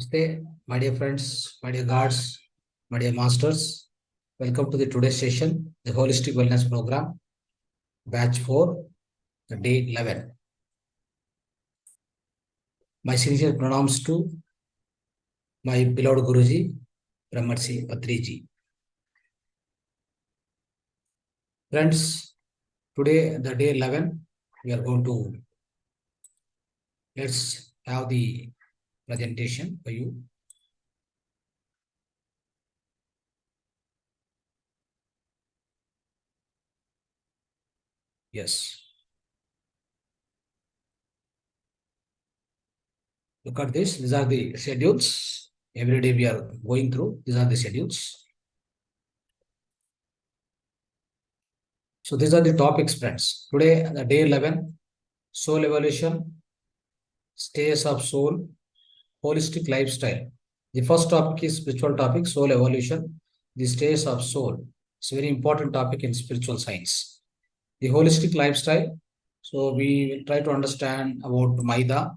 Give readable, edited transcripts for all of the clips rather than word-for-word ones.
Namaste, my dear friends, my dear guards, my dear masters. Welcome to the today's session, the Holistic Wellness Program, Batch 4, the day 11. My sincere pronouns to my beloved Guruji, Brahmarshi Patriji. Friends, today, the day 11, we are going to, let's have the presentation for you. Yes. Look at this. These are the schedules. Every day we are going through. These are the schedules. So these are the topics, friends. Today, the day 11, soul evolution, stages of soul, holistic lifestyle. The first topic is spiritual topic, soul evolution, the stages of soul. It's a very important topic in spiritual science. The holistic lifestyle. So we will try to understand about maida,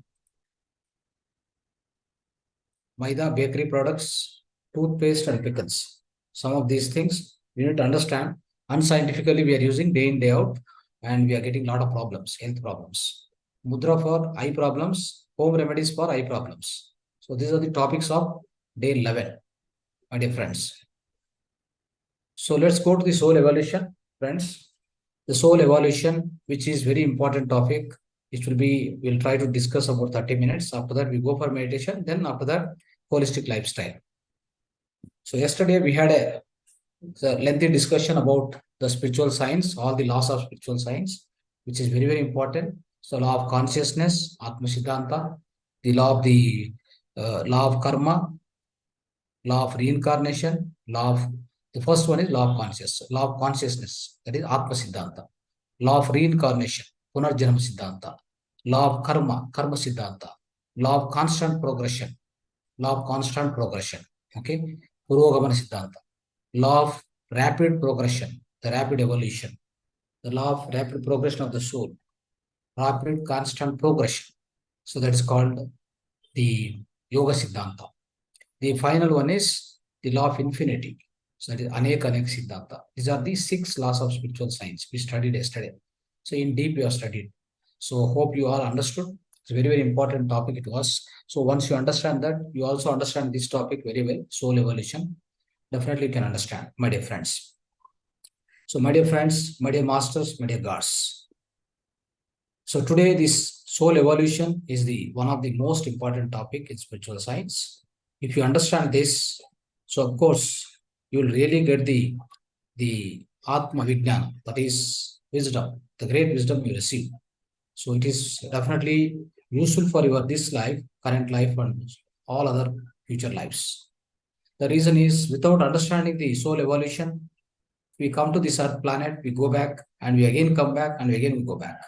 bakery products, toothpaste and pickles. Some of these things we need to understand. Unscientifically, we are using day in, day out, and we are getting a lot of problems, health problems. Mudra for eye problems, home remedies for eye problems. So these are the topics of day 11, my dear friends. So let's go to the soul evolution, friends. The soul evolution, which is very important topic, we'll try to discuss about 30 minutes. After that, we go for meditation. Then after that, holistic lifestyle. So yesterday we had a lengthy discussion about the spiritual science, all the laws of spiritual science, which is very, very important. So law of consciousness, Atma Siddhanta, the law of karma, law of reincarnation, the first one is law of consciousness, that is Atma Siddhanta. Law of reincarnation, Punarjanama Siddhanta. Law of karma, Karma Siddhanta. Law of constant progression, okay, Purogamana Siddhanta. Law of rapid progression, the rapid evolution. The law of rapid progression of the soul, rapid constant progression. So that is called the Yoga Siddhanta. The final one is the law of infinity. So that is Anek Siddhanta. These are the 6 laws of spiritual science we studied yesterday. So in deep we have studied. So hope you all understood. It's a very, very important topic it was. So once you understand that, you also understand this topic very well, soul evolution. Definitely you can understand, my dear friends. So my dear friends, my dear masters, my dear gods. So today this soul evolution is one of the most important topic in spiritual science. If you understand this, so of course you will really get the Atma Vijnana, that is wisdom, the great wisdom you receive. So it is definitely useful for your this life, current life, and all other future lives. The reason is, without understanding the soul evolution, we come to this earth planet, we go back, and we again come back, and again we go back.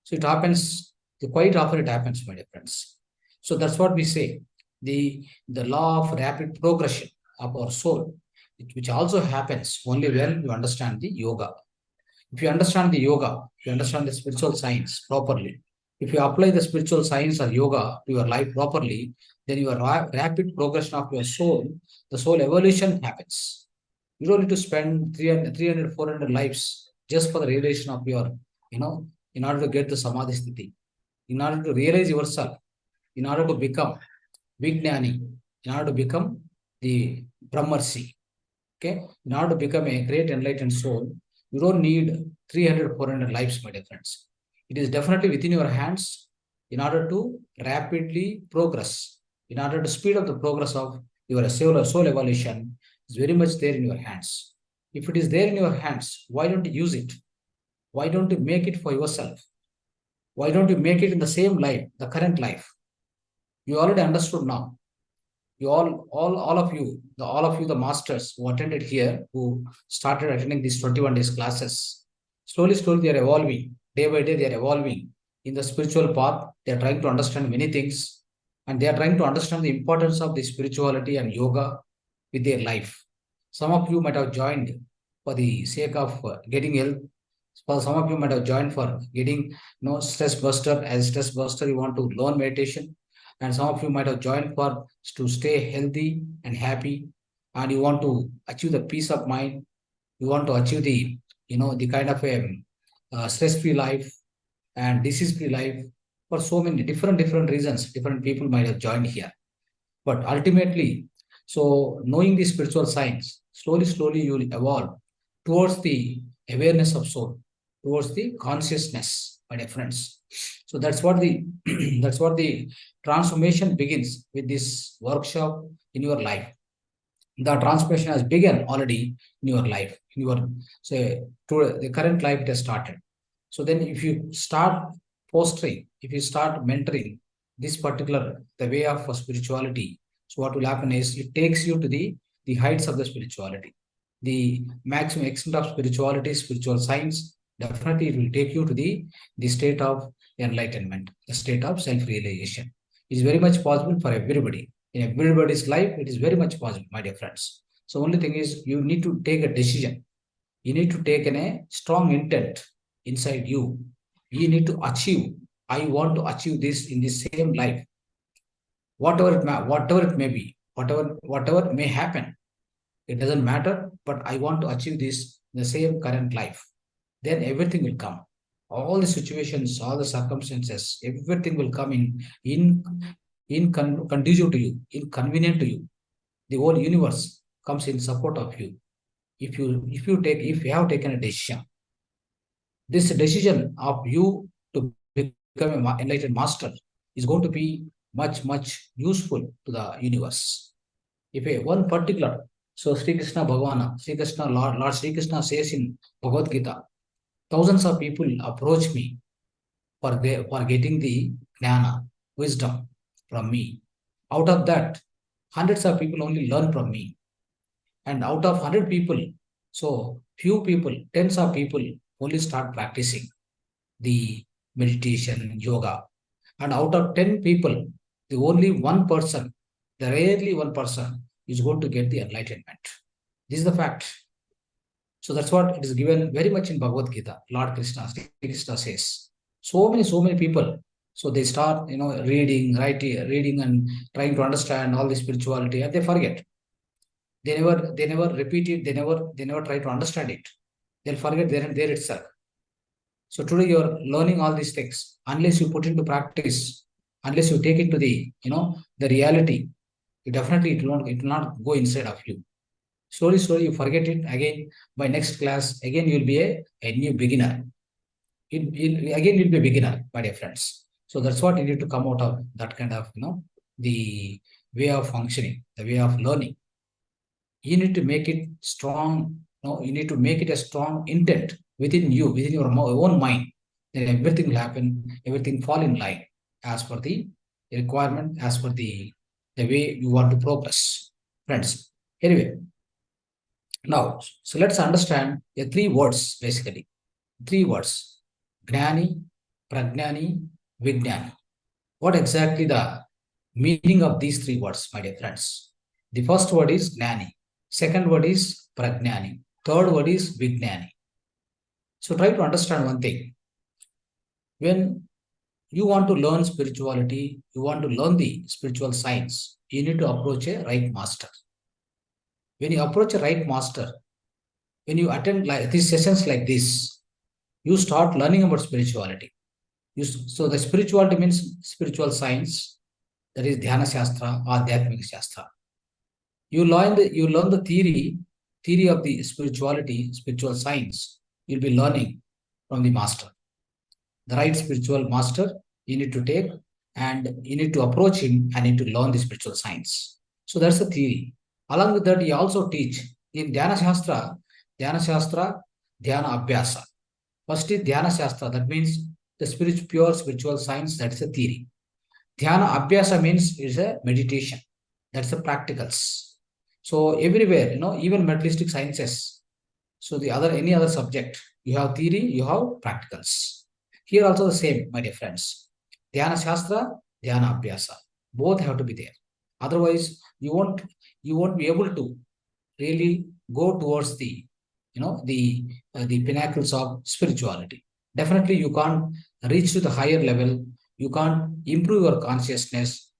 So it happens, quite often it happens, my dear friends. So that's what we say, the law of rapid progression of our soul, which also happens only when you understand the yoga. If you understand the yoga, if you understand the spiritual science properly, if you apply the spiritual science or yoga to your life properly, then your rapid progression of your soul, the soul evolution happens. You don't need to spend 300, 400 lives just for the realization of your, in order to get the samadhi sthiti, in order to realize yourself, in order to become Vijnani, in order to become the Brahmarshi, okay? In order to become a great enlightened soul, you don't need 300, 400 lives, my dear friends. It is definitely within your hands in order to rapidly progress, in order to speed up the progress of your soul evolution. Is very much there in your hands. If it is there in your hands, why don't you use it? Why don't you make it for yourself? Why don't you make it in the same life, the current life? You already understood now. You all of you, the masters who attended here, who started attending these 21 days classes, slowly they are evolving. Day by day, they are evolving in the spiritual path. They are trying to understand many things, and they are trying to understand the importance of the spirituality and yoga with their life. Some of you might have joined for the sake of getting health. For some of you might have joined for getting stress buster. As stress buster, you want to learn meditation. and some of you might have joined for to stay healthy and happy, and you want to achieve the peace of mind. You want to achieve the the kind of a stress-free life and disease-free life. For so many different reasons, different people might have joined here. But ultimately, so knowing the spiritual science, slowly you will evolve towards the awareness of soul, towards the consciousness, my dear friends. So that's what the that's what the transformation begins with this workshop in your life. The transformation has begun already in your life, in your say to the current life it has started. So then if you start fostering, if you start mentoring this particular the way of spirituality, so what will happen is it takes you to the heights of the spirituality, the maximum extent of spirituality, spiritual science. Definitely it will take you to the state of enlightenment, the state of self-realization. Is very much possible for everybody. In everybody's life, it is very much possible, my dear friends. So only thing is you need to take a decision. You need to take a strong intent inside you. You need to achieve. I want to achieve this in the same life. Whatever it may be, whatever may happen, it doesn't matter. But I want to achieve this in the same current life. Then everything will come. All the situations, all the circumstances, everything will come conducive to you, inconvenient to you. The whole universe comes in support of you. If you have taken a decision, this decision of you to become an enlightened master is going to be much useful to the universe. If a one particular, so Sri Krishna Bhagavana, Sri Krishna Lord Sri Krishna says in Bhagavad Gita, thousands of people approach me for getting the Dhyana, wisdom from me. Out of that, hundreds of people only learn from me. And out of 100 people, so few people, tens of people only start practicing the meditation, yoga. And out of 10 people, the only one person, the rarely one person is going to get the enlightenment. This is the fact. So that's what it is given very much in Bhagavad Gita. Lord Krishna, Sri Krishna says. So many people. So they start, reading, writing, reading and trying to understand all the spirituality, and they forget. They never repeat it. They never try to understand it. They'll forget there itself. So today you're learning all these things. Unless you put into practice, unless you take it to the reality, it will not go inside of you. Slowly you forget it again. By next class, again you'll be a new beginner. Again you'll be a beginner, my dear friends. So that's what you need to come out of that kind of the way of functioning, the way of learning. You need to make it strong. You need to make it a strong intent within you, within your own mind. Then everything will happen. Everything fall in line as per the requirement, as per the way you want to progress, friends. Anyway, now, so let's understand the three words basically. Three words: Gnani, Pragnani, Vijnani. What exactly the meaning of these three words, my dear friends? The first word is Gnani. Second word is Pragnani. Third word is Vijnani. So try to understand one thing. When you want to learn spirituality, you want to learn the spiritual science, you need to approach a right master. When you approach a right master, when you attend like these sessions like this, you start learning about spirituality. So the spirituality means spiritual science, that is Dhyana Shastra or Adhyatmika Shastra. You learn the theory of the spirituality, spiritual science. You'll be learning from the master. The right spiritual master you need to take, and you need to approach him and need to learn the spiritual science. So that's the theory. Along with that, he also teach in Dhyana Shastra, Dhyana Abhyasa. First is Dhyana Shastra, that means the pure spiritual science, that's the theory. Dhyana Abhyasa means is a meditation, that's the practicals. So everywhere, even materialistic sciences, so any other subject, you have theory, you have practicals. Here also the same, my dear friends. Dhyana Shastra, Dhyana Abhyasa, both have to be there. Otherwise, you won't be able to really go towards the pinnacles of spirituality. Definitely, you can't reach to the higher level. You can't improve your consciousness.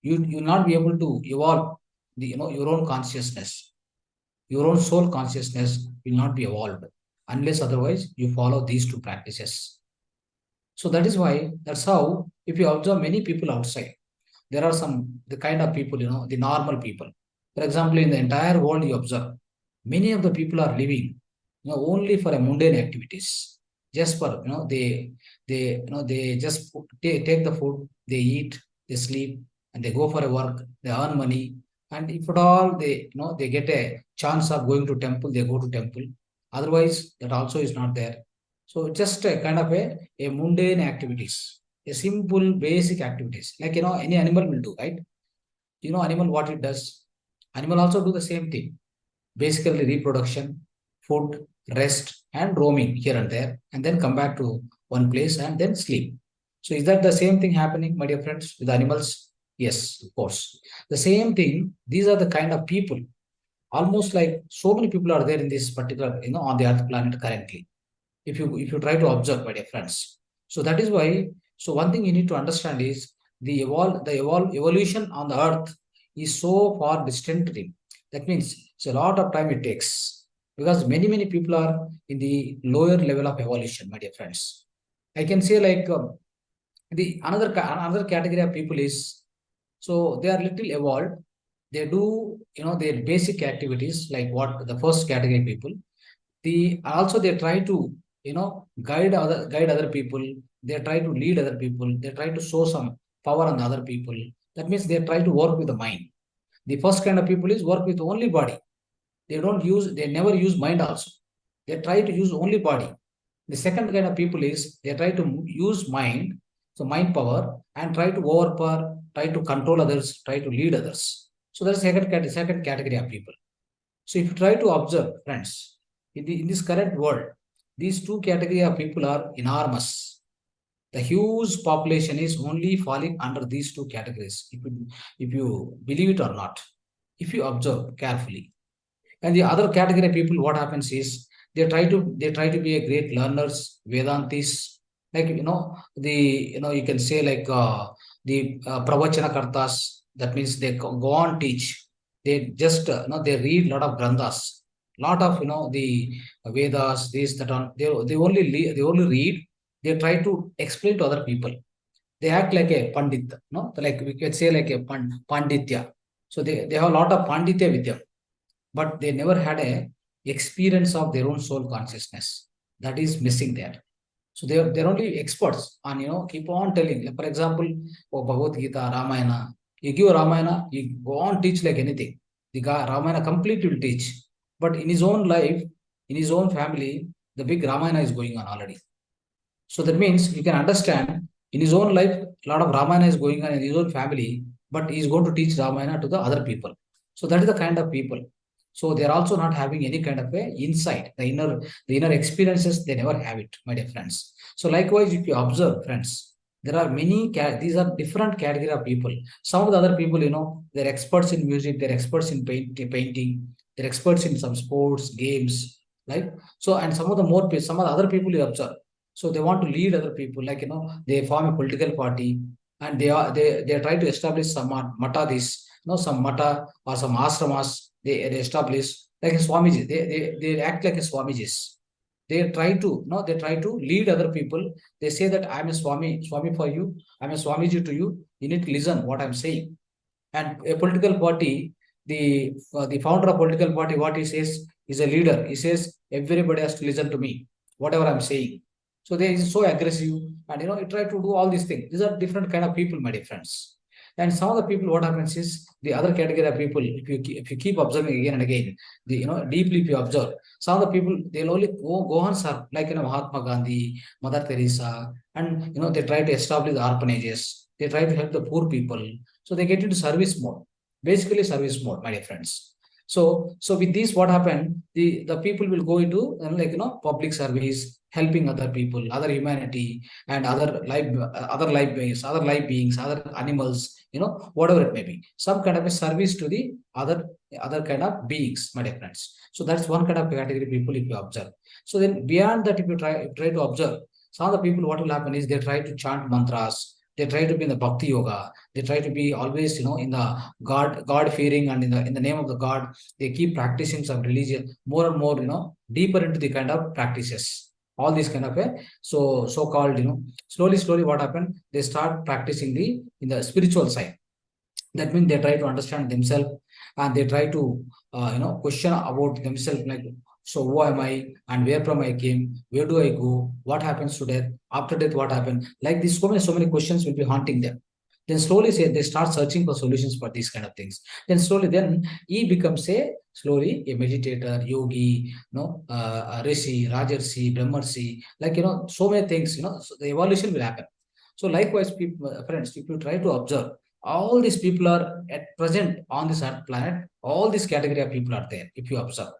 you'll not be able to evolve your own consciousness. Your own soul consciousness will not be evolved unless otherwise you follow these two practices. So that is why, that's how, if you observe many people outside, there are the kind of people, the normal people. For example, in the entire world you observe, many of the people are living, only for a mundane activities. Just for, they just take the food, they eat, they sleep, and they go for a work, they earn money. And if at all they get a chance of going to temple, they go to temple. Otherwise, that also is not there. So just a kind of a mundane activities, a simple basic activities, like any animal will do, right? Animal what it does. Animal also do the same thing. Basically reproduction, food, rest, and roaming here and there, and then come back to one place and then sleep. So is that the same thing happening, my dear friends, with animals? Yes, of course. The same thing, these are the kind of people, almost like so many people are there in this particular, on the earth planet currently. If you try to observe, my dear friends. So that is why, so one thing you need to understand is evolution on the earth is so far distant today. That means it's a lot of time it takes, because many people are in the lower level of evolution, my dear friends. I can say like the another category of people is, so they are little evolved. They do their basic activities like what the first category people. They try to guide other people. They try to lead other people. They try to show some power on the other people. That means they try to work with the mind. The first kind of people is work with only body. They never use mind also. They try to use only body. The second kind of people is they try to use mind, so mind power, and try to overpower, try to control others, try to lead others. So that's second category of people. So if you try to observe, friends, in this current world, these two category of people are enormous. The huge population is only falling under these two categories, if you believe it or not, if you observe carefully. And the other category of people, what happens is they try to be a great learners, Vedantis, like you can say like the pravachana kartas. That means they go on teach. They just they read lot of granthas, lot of the Vedas, this that on. They only read. They try to explain to other people. They act like a pandit, like we can say like a panditya. So they have a lot of panditya with them, but they never had a experience of their own soul consciousness. That is missing there. So they're only experts on keep on telling. Like for example, Bhagavad Gita, Ramayana. You give Ramayana, you go on teach like anything. The guy Ramayana completely will teach, but in his own life, in his own family, the big Ramayana is going on already. So that means you can understand, in his own life, a lot of Ramayana is going on in his own family, but he is going to teach Ramayana to the other people. So that is the kind of people. So they are also not having any kind of a insight, the inner experiences, they never have it, my dear friends. So likewise, if you observe, friends, there are these are different category of people. Some of the other people, they're experts in music, they're experts in painting, they're experts in some sports, games, like so. And some of the other people you observe, so they want to lead other people, like they form a political party, and they try to establish some mata, some mata or some ashramas. They establish like a Swamiji. They act like a Swamijis. They try to lead other people. They say that I'm a Swami for you. I'm a Swamiji to you. You need to listen what I'm saying. And a political party, the founder of political party, what he says is a leader. He says everybody has to listen to me, whatever I'm saying. So they is so aggressive, and he try to do all these things. These are different kind of people, my dear friends. And some of the people, what happens is the other category of people. If you keep observing again and again, deeply if you observe, some of the people they'll only go on serve, like Mahatma Gandhi, Mother Teresa, and they try to establish the orphanages. They try to help the poor people. So they get into service mode, basically service mode, my dear friends. So with this, what happened? The people will go into public service, helping other people, other humanity, and other life beings, other animals, whatever it may be, some kind of a service to the other kind of beings, my dear friends. So that's one kind of category people if you observe. So then beyond that, if you try to observe, some of the people, what will happen is they try to chant mantras, They try to be in the bhakti yoga. They try to be always, in the God fearing, and in the name of the God, they keep practicing some religion more and more, deeper into the kind of practices. All these kind of so-called, slowly what happened? They start practicing in the spiritual side. That means they try to understand themselves, and they try to question about themselves, like, so who am I, and where from I came, where do I go, what happens to death, after death what happened, like this, so many questions will be haunting them. Then slowly they start searching for solutions for these kind of things. Then slowly he becomes slowly a meditator, yogi, rishi, rajarshi, brahmarshi, like, so many things, so the evolution will happen. So likewise, people, friends, if you try to observe, all these people are at present on this earth planet. All these category of people are there. If you observe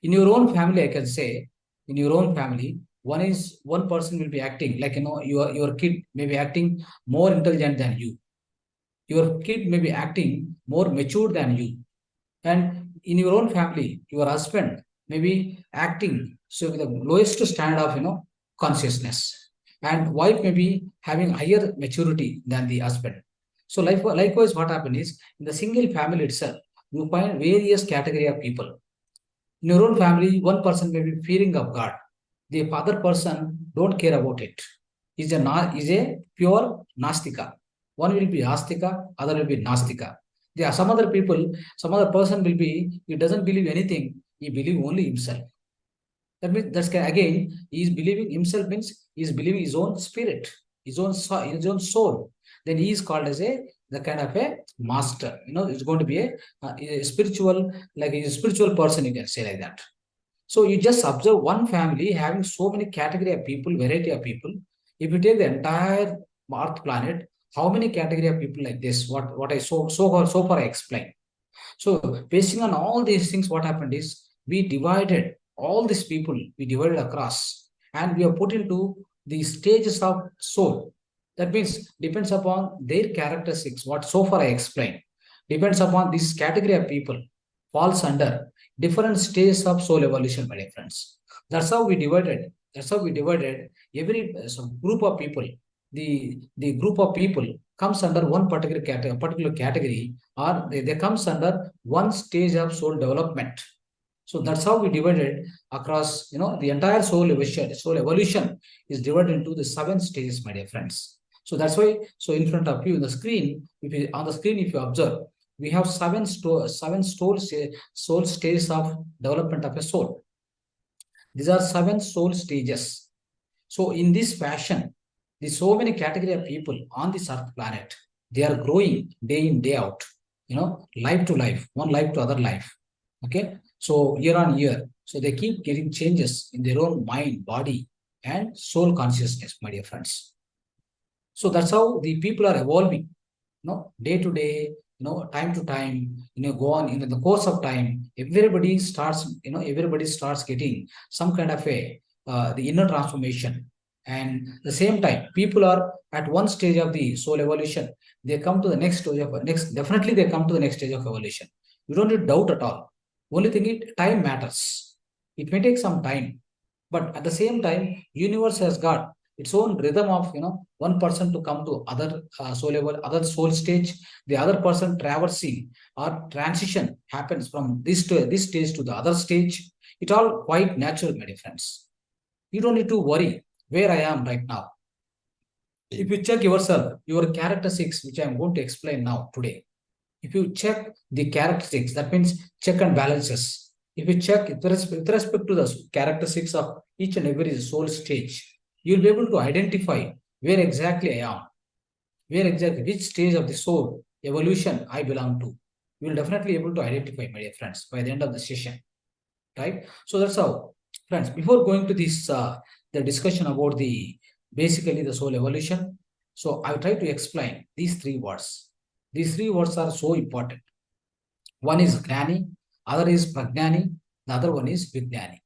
in your own family, I can say, in your own family, one person will be acting like, your kid may be acting more intelligent than you. Your kid may be acting more mature than you. And in your own family, your husband may be acting so with the lowest standard of consciousness, and wife may be having higher maturity than the husband. So likewise, what happens is, in the single family itself, you find various category of people. In your own family, one person may be fearing of God. The other person don't care about it. Is a pure Nastika. One will be Astika, other will be Nastika. There are some other people, some other person will be, he doesn't believe anything, he believe only himself. That means again, he is believing himself means he is believing his own spirit, his own soul. Then he is called as the kind of a master. It's going to be a spiritual, like a spiritual person, you can say like that. So you just observe one family having so many category of people, variety of people. If you take the entire Earth planet, how many category of people like this? What I so far I explained. So basing on all these things, what happened is, we divided all these people, we divided across, and we are put into the stages of soul. That means depends upon their characteristics, what so far I explained. Depends upon this category of people, falls under different stages of soul evolution, my dear friends. That's how we divided. That's how we divided every group of people. The group of people comes under one particular category, or they comes under one stage of soul development. So that's how we divided across, the entire soul evolution. Soul evolution is divided into the 7 stages, my dear friends. So that's why, so in front of you, the screen, if you observe, we have seven soul stages of development of a soul. These are 7 soul stages. So in this fashion, there's so many category of people on this earth planet. They are growing day in, day out, life to life, one life to other life. Okay. So year on year. So they keep getting changes in their own mind, body, and soul consciousness, my dear friends. So that's how the people are evolving, day to day, time to time, go on in the course of time. Everybody starts getting some kind of the inner transformation. And the same time, people are at one stage of the soul evolution. They come to the next stage of definitely they come to the next stage of evolution. You don't need doubt at all. Only thing time matters. It may take some time, but at the same time, universe has got its own rhythm of one person to come to other soul level, other soul stage, the other person traversing or transition happens from this stage to the other stage. It all quite natural, my dear friends. You don't need to worry where I am right now. If you check yourself, your characteristics, which I am going to explain now today, if you check the characteristics, that means check and balances. If you check with respect to the characteristics of each and every soul stage, you'll be able to identify where exactly I am, which stage of the soul evolution I belong to. You'll definitely be able to identify, my dear friends, by the end of the session, right? So that's how, friends. Before going to this, the discussion about basically the soul evolution, so I'll try to explain these 3 words. These 3 words are so important. One is Gnani, other is Pragnani, the other one is Vijnani.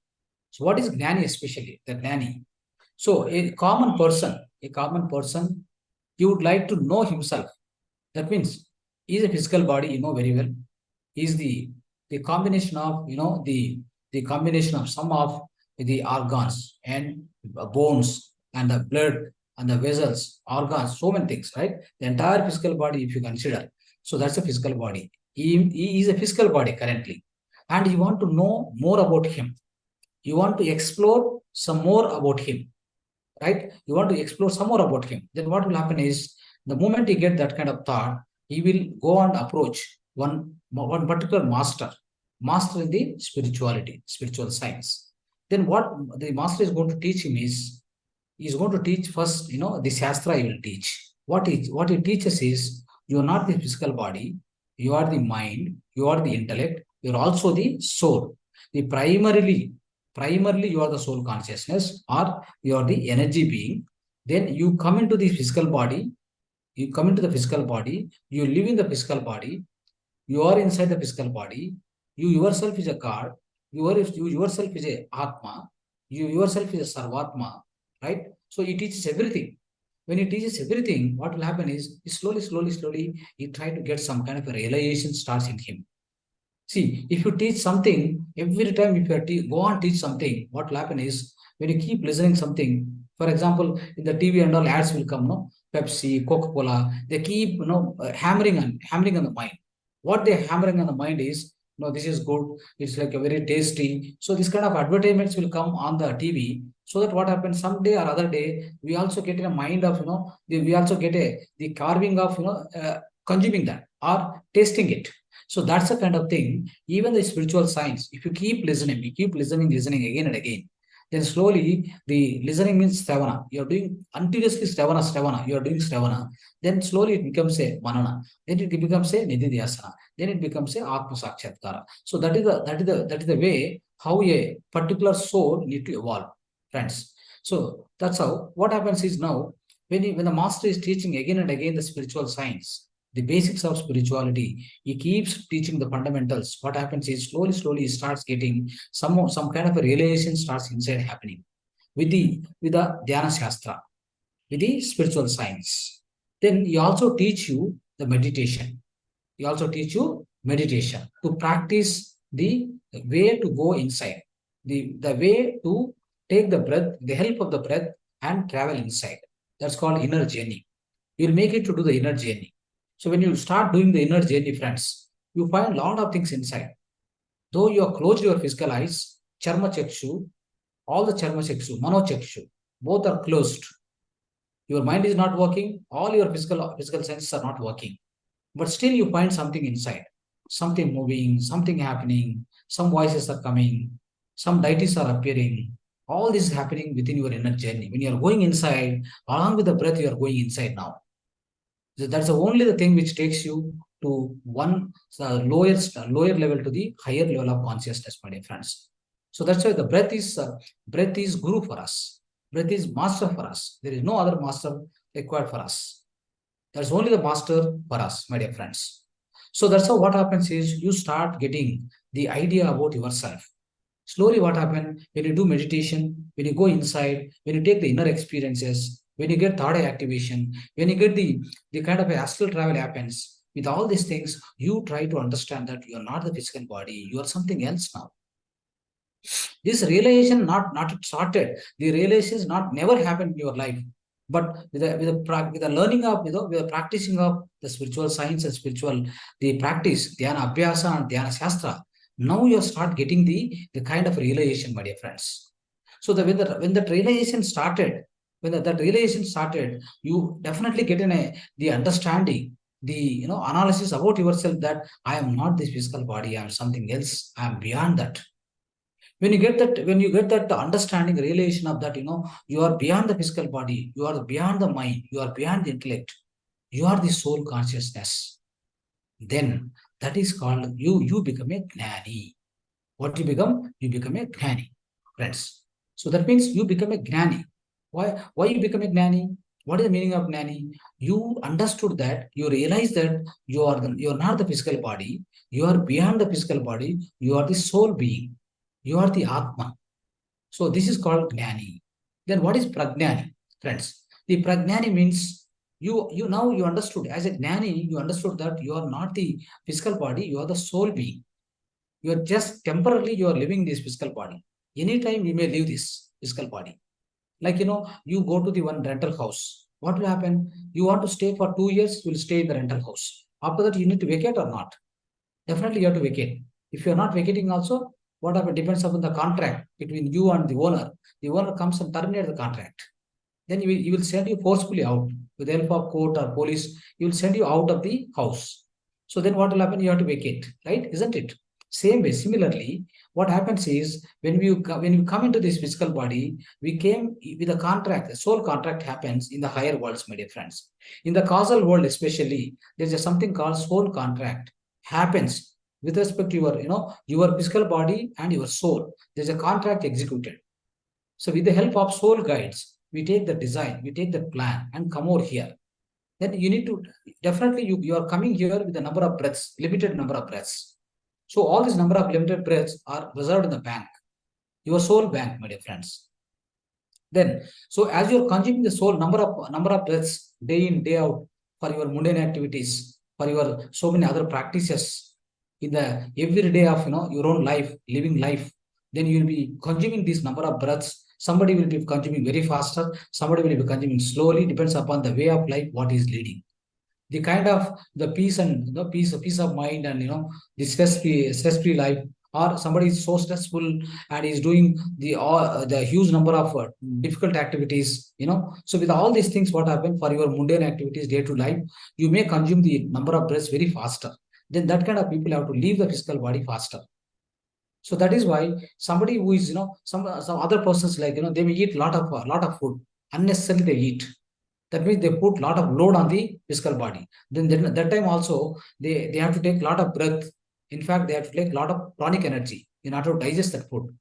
So what is Gnani especially? The Gnani. So a common person, he would like to know himself. That means he is a physical body, very well. He is the combination of, the combination of some of the organs and bones and the blood and the vessels, organs, so many things, right? The entire physical body, if you consider. So that's a physical body. He is a physical body currently. And you want to know more about him. You want to explore some more about him, right? You want to explore some more about him. Then what will happen is, the moment you get that kind of thought, he will go and approach one particular master in the spirituality, spiritual science. Then what the master is going to teach him is, he is going to teach first, the Shastra he will teach. What he teaches is, you are not the physical body, you are the mind, you are the intellect, you are also the soul. The primarily you are the soul consciousness, or you are the energy being. Then you come into the physical body, you live in the physical body, you are inside the physical body, you yourself is a God, you yourself is a Atma, you yourself is a Sarvatma, right? So he teaches everything. When he teaches everything, what will happen is, he slowly, he try to get some kind of a realization starts in him. See, if you teach something, every time if you go on teach something, what will happen is, when you keep listening something, for example, in the TV and all ads will come, no? Pepsi, Coca-Cola, they keep, hammering on the mind. What they're hammering on the mind is, no, this is good, it's like a very tasty. So this kind of advertisements will come on the TV. So that what happens, someday or other day, we also get a mind of, we also get the carving of, consuming that or tasting it. So that's the kind of thing. Even the spiritual science, if you keep listening, listening again and again, then slowly the listening means Stravana. You're doing continuously Stravana. You're doing Stravana. Then slowly it becomes a Manana. Then it becomes a Nididhyasana. Then it becomes a Atma Sakshatkara. So that is the way how a particular soul need to evolve, friends. So that's how. What happens is, now when the master is teaching again and again the spiritual science, the basics of spirituality, he keeps teaching the fundamentals. What happens is, slowly he starts getting some kind of a realization starts inside happening with the Dhyana Shastra, with the spiritual science. Then he also teach you the meditation. He also teach you meditation to practice the way to go inside, the way to take the breath, the help of the breath, and travel inside. That's called inner journey. You'll make it to do the inner journey. So when you start doing the inner journey, friends, you find a lot of things inside. Though you have closed your physical eyes, charma chakshu, all the charma chakshu, mano chakshu, both are closed. Your mind is not working, all your physical senses are not working. But still you find something inside, something moving, something happening, some voices are coming, some deities are appearing. All this is happening within your inner journey. When you are going inside, along with the breath, you are going inside now. That's only the thing which takes you to one lower level to the higher level of consciousness, my dear friends. So that's why the breath is guru for us. Breath is master for us. There is no other master required for us. That's only the master for us, my dear friends. So that's how what happens is, you start getting the idea about yourself. Slowly what happens when you do meditation, when you go inside, when you take the inner experiences, when you get third eye activation, when you get the kind of astral travel happens, with all these things, you try to understand that you are not the physical body, you are something else now. This realization not started. The realization not never happened in your life. But with the learning of, with the practicing of the spiritual science and the practice, Dhyana Abhyasa and Dhyana Shastra, now you start getting the kind of realization, my dear friends. So when that realization started, that realization started, you definitely get the understanding, the analysis about yourself, that I am not this physical body, I am something else, I am beyond that. When you get that understanding, realization of that, you are beyond the physical body, you are beyond the mind, you are beyond the intellect, you are the soul consciousness. Then that is called you become a gnani. What you become? You become a gnani, friends. So that means you become a gnani. Why you become a gnani? What is the meaning of gnani? You understood that, you realize that you are not the physical body, you are beyond the physical body, you are the soul being. You are the Atma. So this is called Gnani. Then what is Pragnani, friends? The Pragnani means you now you understood, as a Gnani, you understood that you are not the physical body, you are the soul being. You are just temporarily you are living this physical body. Anytime you may leave this physical body. Like, you go to the one rental house. What will happen? You want to stay for 2 years, you will stay in the rental house. After that, you need to vacate or not? Definitely you have to vacate. If you're not vacating also, what happens depends upon the contract between you and the owner. The owner comes and terminates the contract. Then he will send you forcefully out with the help of court or police. He will send you out of the house. So then what will happen? You have to vacate, right? Isn't it? Same way, similarly, what happens is when you come into this physical body, we came with a contract. The soul contract happens in the higher worlds, my dear friends. In the causal world, especially, there's a something called soul contract happens with respect to your physical body and your soul. There's a contract executed. So with the help of soul guides, we take the design, we take the plan and come over here. Then you need to, definitely you are coming here with a number of breaths, limited number of breaths. So all this number of limited breaths are reserved in the bank, your soul bank, my dear friends. Then, so as you're consuming the soul, number of breaths day in, day out for your mundane activities, for your so many other practices in the every day of your own life, living life, then you'll be consuming this number of breaths. Somebody will be consuming very faster, somebody will be consuming slowly, depends upon the way of life, what is leading. The kind of the peace and peace of mind and the stress-free life, or somebody is so stressful and is doing the huge number of difficult activities, so with all these things, what happen for your mundane activities day to life, you may consume the number of breaths very faster. Then that kind of people have to leave the physical body faster. So that is why somebody who is some other persons, like they may eat lot of food unnecessarily, they eat. That means they put a lot of load on the physical body. Then that time also they have to take a lot of breath. In fact, they have to take a lot of chronic energy in order to digest that food.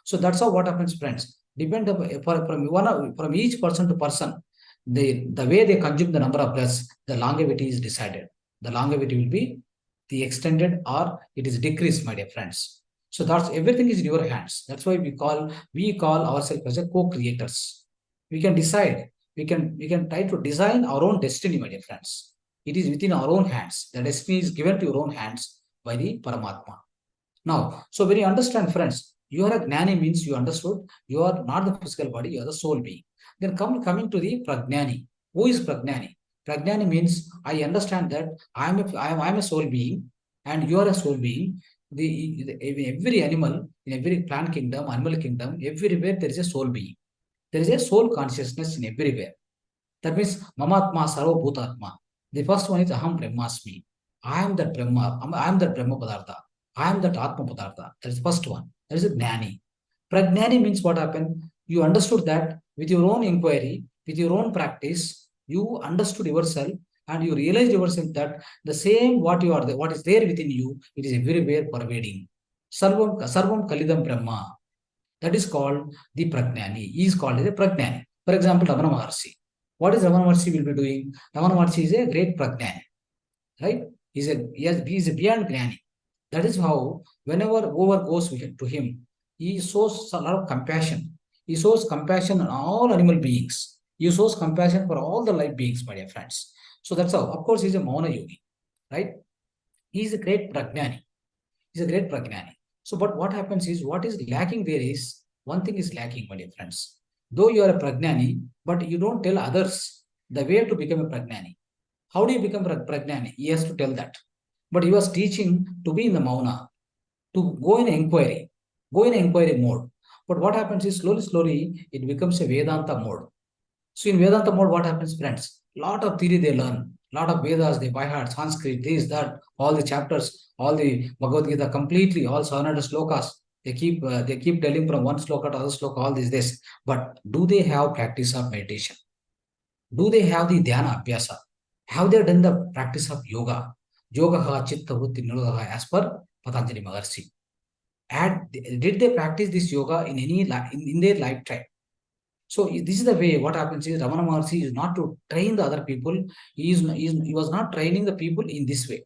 So that's how what happens, friends. Depend from each person to person, the way they consume the number of breaths, the longevity is decided. The longevity will be the extended or it is decreased, my dear friends. So that's everything is in your hands. That's why we call ourselves as a co-creators. We can decide. We can try to design our own destiny, my dear friends. It is within our own hands. The destiny is given to your own hands by the Paramatma. Now, so when you understand, friends, you are a Gnani means you understood you are not the physical body, you are the soul being. Then coming to the Pragnani. Who is Pragnani? Pragnani means I understand that I'm a soul being and you are a soul being. In every animal, in every plant kingdom, animal kingdom, everywhere there is a soul being. There is a soul consciousness in everywhere. That means Mamatma Sarva Bhutatma. The first one is Aham Brahmasmi. I am that Brahma. I am that Brahma Padartha. I am that Atma Padartha. That is the first one. That is a Gnani. Pragnani means what happened? You understood that with your own inquiry, with your own practice, you understood yourself and you realized yourself that the same what you are, what is there within you, it is everywhere pervading. Sarvam Kalidam Brahma. That is called the Pragnani. He is called as a Pragnani. For example, Ramana Maharshi. What is Ramana Maharshi will be doing? Ramana Maharshi is a great Pragnani, right? He is a beyond Gnani. That is how whenever whoever goes to him, he shows a lot of compassion. He shows compassion on all animal beings. He shows compassion for all the life beings, my dear friends. So that's how. Of course, he's a Mauna Yogi, right? He is a great Pragnani. He's a great Pragnani. So, but what happens is, what is lacking there is, one thing is lacking, my dear friends. Though you are a Pragnani, but you don't tell others the way to become a Pragnani. How do you become a Pragnani? He has to tell that. But he was teaching to be in the Mauna, to go in inquiry, mode. But what happens is, slowly, it becomes a Vedanta mode. So in Vedanta mode, what happens, friends? Lot of theory they learn, lot of Vedas they by heart, Sanskrit, this, that, all the chapters, all the Bhagavad Gita, completely, all 700 slokas. They keep telling from one sloka to other sloka, all this. But do they have practice of meditation? Do they have the dhyana abhyasa? Have they done the practice of yoga? Yoga chitta vritti nirodha as per Patanjali Maharshi. Did they practice this yoga in in their lifetime? So this is the way. What happens is Ramana Maharshi is not to train the other people. He was not training the people in this way.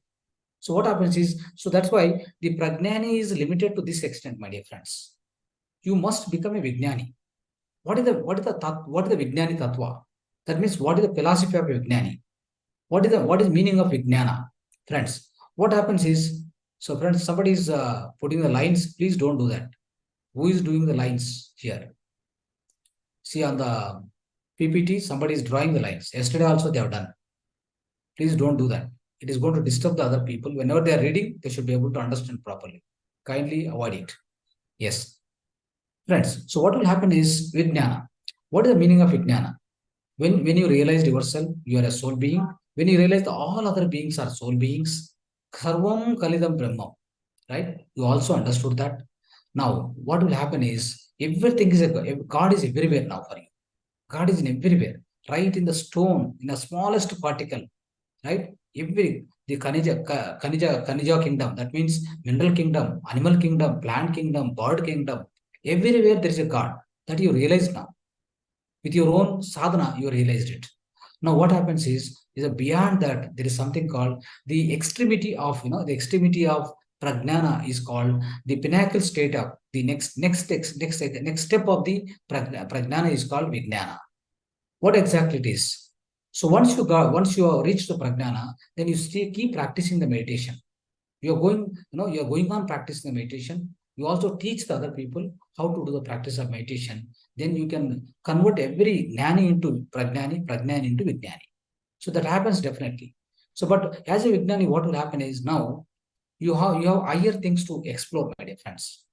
So what happens is, so that's why the Pragnani is limited to this extent, my dear friends. You must become a Vijnani. What is the Vijnani Tattva? That means what is the philosophy of Vijnani? What is meaning of Vijnana? Friends, what happens is, so friends, somebody is putting the lines. Please don't do that. Who is doing the lines here? See on the PPT, somebody is drawing the lines. Yesterday also they have done. Please don't do that. It is going to disturb the other people. Whenever they are reading, they should be able to understand properly. Kindly avoid it. Yes. Friends, so what will happen is Vijnana. What is the meaning of Vijnana? When you realize yourself, you are a soul being. When you realize that all other beings are soul beings, Sarvam Kalidam Brahma, right? You also understood that. Now, what will happen is everything is God is everywhere now for you. God is in everywhere, right in the stone, in the smallest particle, right? The Khanija kingdom, that means mineral kingdom, animal kingdom, plant kingdom, bird kingdom, everywhere there is a God that you realize now. With your own sadhana, you realized it. Now, what happens is beyond that, there is something called the extremity of, the extremity of pragnana is called the pinnacle state of the next step of the pragnana is called vijnana. What exactly it is? So once you have reached the pragnana, then you still keep practicing the meditation. You're going on practicing the meditation. You also teach the other people how to do the practice of meditation. Then you can convert every jnani into pragnani, pragnani into vijnani. So that happens definitely. So, but as a vijnani, what will happen is now you have higher things to explore, my dear friends.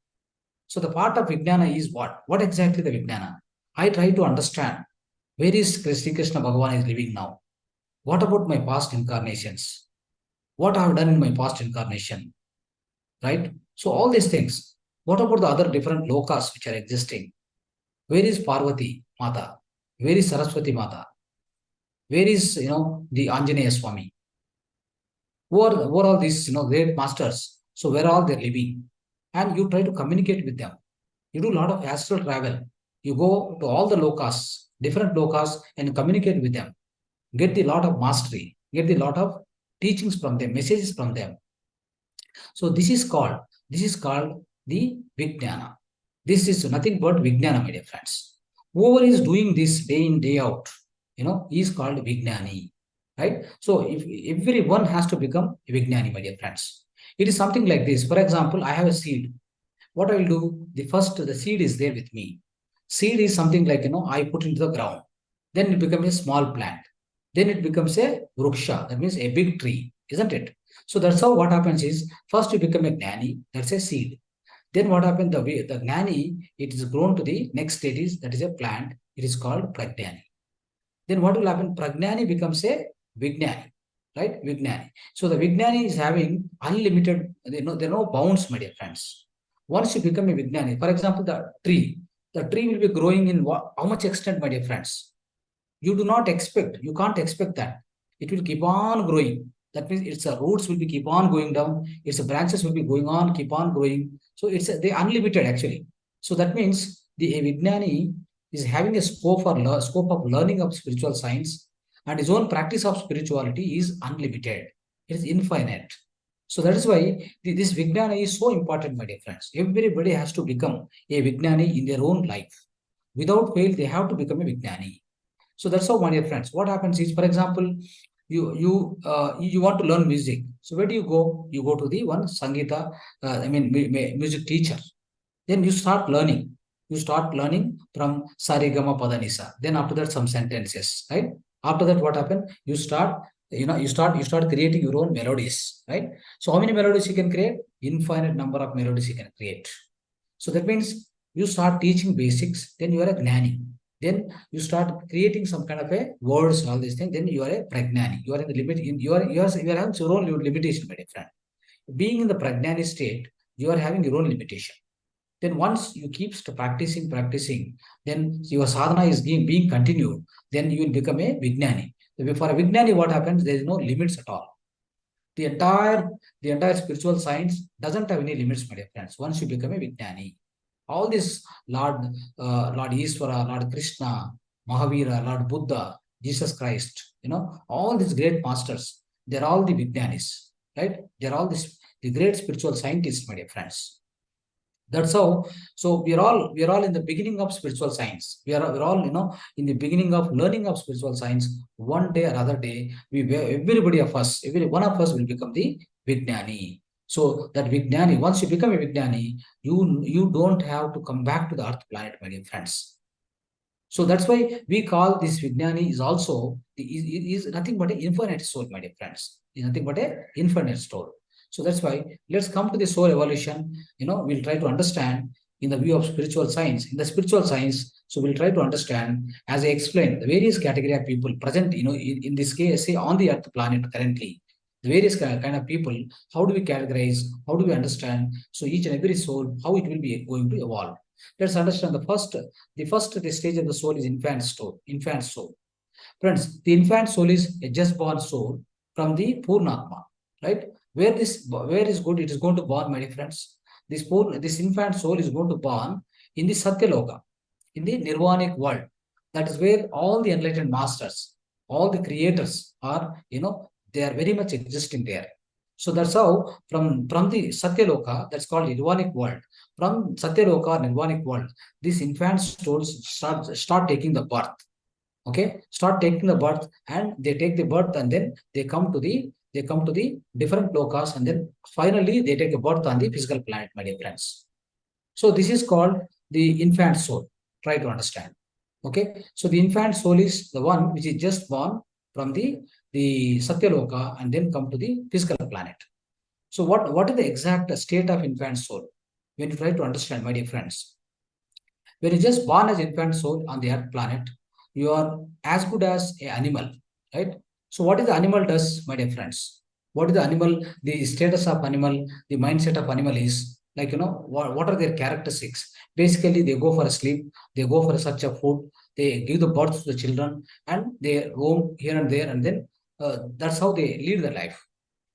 So the part of vijnana is what? What exactly the vijnana? I try to understand where is Sri Krishna Bhagavan is living now. What about my past incarnations? What I have done in my past incarnation? Right? So all these things. What about the other different lokas which are existing? Where is Parvati Mata? Where is Saraswati Mata? Where is the Anjaneya Swami? Who are all these great masters? So where are they living? And you try to communicate with them. You do a lot of astral travel. You go to all the lokas, different lokas, and communicate with them. Get the lot of mastery. Get the lot of teachings from them, messages from them. So this is called the Vijnana. This is nothing but Vijnana, my dear friends. Whoever is doing this day in, day out, is called Vijnani. Right? So if everyone has to become a Vijnani, my dear friends. It is something like this. For example, I have a seed. What I will do, the seed is there with me. Seed is something like, I put into the ground. Then it becomes a small plant. Then it becomes a vruksha, that means a big tree, isn't it? So that's how what happens is, first you become a gnani, that's a seed. Then what happens, the gnani, it is grown to the next stage, that is a plant, it is called pragnani. Then what will happen, pragnani becomes a vijnani, right? Vijnani. So the vijnani is having unlimited, there are no bounds, my dear friends. Once you become a vijnani, for example, the tree will be growing in how much extent, my dear friends? You do not expect, you can't expect that. It will keep on growing. That means its roots will be keep on going down, its branches will be going on, keep on growing. So they unlimited actually. So that means the Vijnani is having a scope of learning of spiritual science, and his own practice of spirituality is unlimited. It is infinite. So that is why this Vijnana is so important, my dear friends. Everybody has to become a Vijnani in their own life. Without fail, they have to become a Vijnani. So that's how, my dear friends. What happens is, for example, you want to learn music. So where do you go? You go to the one Sangeeta, music teacher. Then you start learning. You start learning from Sarigama Padanisa. Then after that, some sentences, right? After that, what happened? You start creating your own melodies, right? So how many melodies you can create? Infinite number of melodies you can create. So that means you start teaching basics, then you are a gnani. Then you start creating some kind of a words, all these things, then you are a pragnani. You are in the limit, you are having your own limitation, my dear friend. Being in the pragnani state, you are having your own limitation. Then once you keep practicing, then your sadhana is being continued, then you will become a vijnani. For a vijnani, what happens? There is no limits at all. The entire spiritual science doesn't have any limits, my dear friends. Once you become a vijnani, all this Lord Ishvara, Lord Krishna, Mahavira, Lord Buddha, Jesus Christ, all these great masters, they're all the Vijnanis, right? They're all the great spiritual scientists, my dear friends. That's how. So we're all in the beginning of spiritual science. We're all in the beginning of learning of spiritual science. One day or other day, every one of us will become the Vijnani. So that Vijnani, once you become a Vijnani, you don't have to come back to the Earth planet, my dear friends. So that's why we call this Vijnani is also is nothing but an infinite soul, my dear friends. Is nothing but a infinite soul. So that's why let's come to the soul evolution. We'll try to understand in the view of spiritual science. In the spiritual science, so we'll try to understand, as I explained, the various category of people present, in this case, say on the Earth planet currently, the various kind of people, how do we categorize, how do we understand? So each and every soul, how it will be going to evolve. Let's understand the stage of the soul is infant soul. Infant soul. Friends, the infant soul is a just born soul from the Purnatma, right? Where is good, it is going to born, my dear friends. This infant soul is going to born in the Satyaloka, in the Nirvanic world. That is where all the enlightened masters, all the creators are, they are very much existing there. So that's how from the Satyaloka, that's called Nirvanic world. From Satyaloka, Nirvanic world, these infant souls start taking the birth. Okay, start taking the birth, and they take the birth, and then they come to the different lokas, and then finally they take a birth on the physical planet, my dear friends. So this is called the infant soul. Try to understand. Okay, so the infant soul is the one which is just born from the Satyaloka and then come to the physical planet. So what is the exact state of infant soul? When you try to understand, my dear friends, when you just born as infant soul on the earth planet, you are as good as an animal, right? So what is the animal does, my dear friends? What is the animal, the status of animal, the mindset of animal is like, what are their characteristics? Basically, they go for a sleep, they go for such a food, they give the birth to the children, and they roam here and there, and then that's how they lead their life.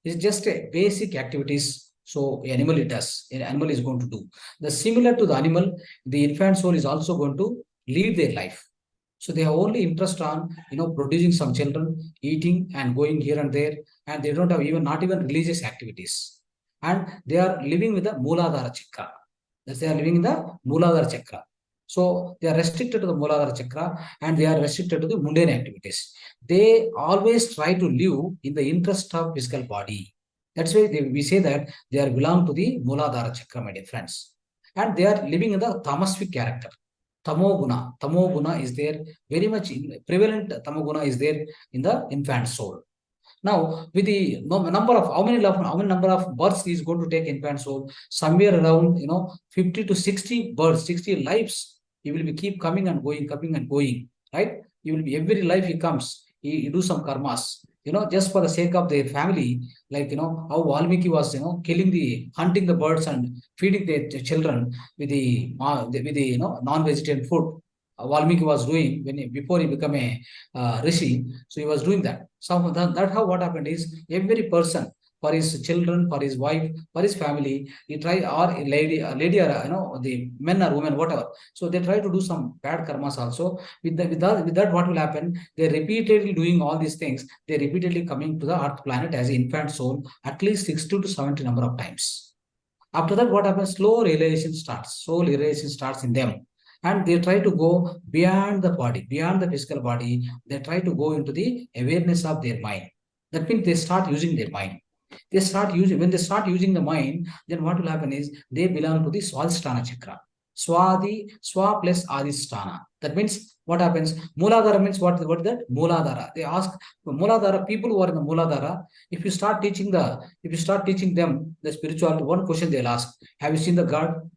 It's just a basic activities. So animal it does. An animal is going to do. The similar to the animal, the infant soul is also going to lead their life. So they have only interest on producing some children, eating and going here and there, and they don't have not even religious activities. And they are living with the Mooladhara Chakra. They are living in the Mooladhara Chakra. So they are restricted to the Mooladhara Chakra, and they are restricted to the mundane activities. They always try to live in the interest of physical body. That's why we say that they are belong to the Mooladhara Chakra, my dear friends. And they are living in the tamasvic character. Tamoguna is there, very much prevalent tamoguna is there in the infant soul. Now, with the number of how many number of births is going to take infant soul, somewhere around 50 to 60 births, 60 lives. He will be keep coming and going, right? He will be every life he comes, he do some karmas, just for the sake of their family, like how Valmiki was, hunting the birds and feeding the children with the non-vegetarian food. Valmiki was doing before he became a rishi. So he was doing that. So that how what happened is every person, for his children, for his wife, for his family, he try, or a lady or the men or women, whatever. So they try to do some bad karmas also. With that, what will happen? They repeatedly doing all these things. They repeatedly coming to the earth planet as an infant soul at least 60 to 70 number of times. After that, what happens? Slow realization starts. Soul realization starts in them. And they try to go beyond the body, beyond the physical body. They try to go into the awareness of their mind. That means they start using their mind. When they start using the mind, then what will happen is they belong to the Swadhisthana chakra. Swa plus Adhisthana. That means what happens? Mooladhara means what is that? Mooladhara. They ask Mooladhara, people who are in the Mooladhara, if you start teaching them the spirituality, one question they'll ask: have you seen the God?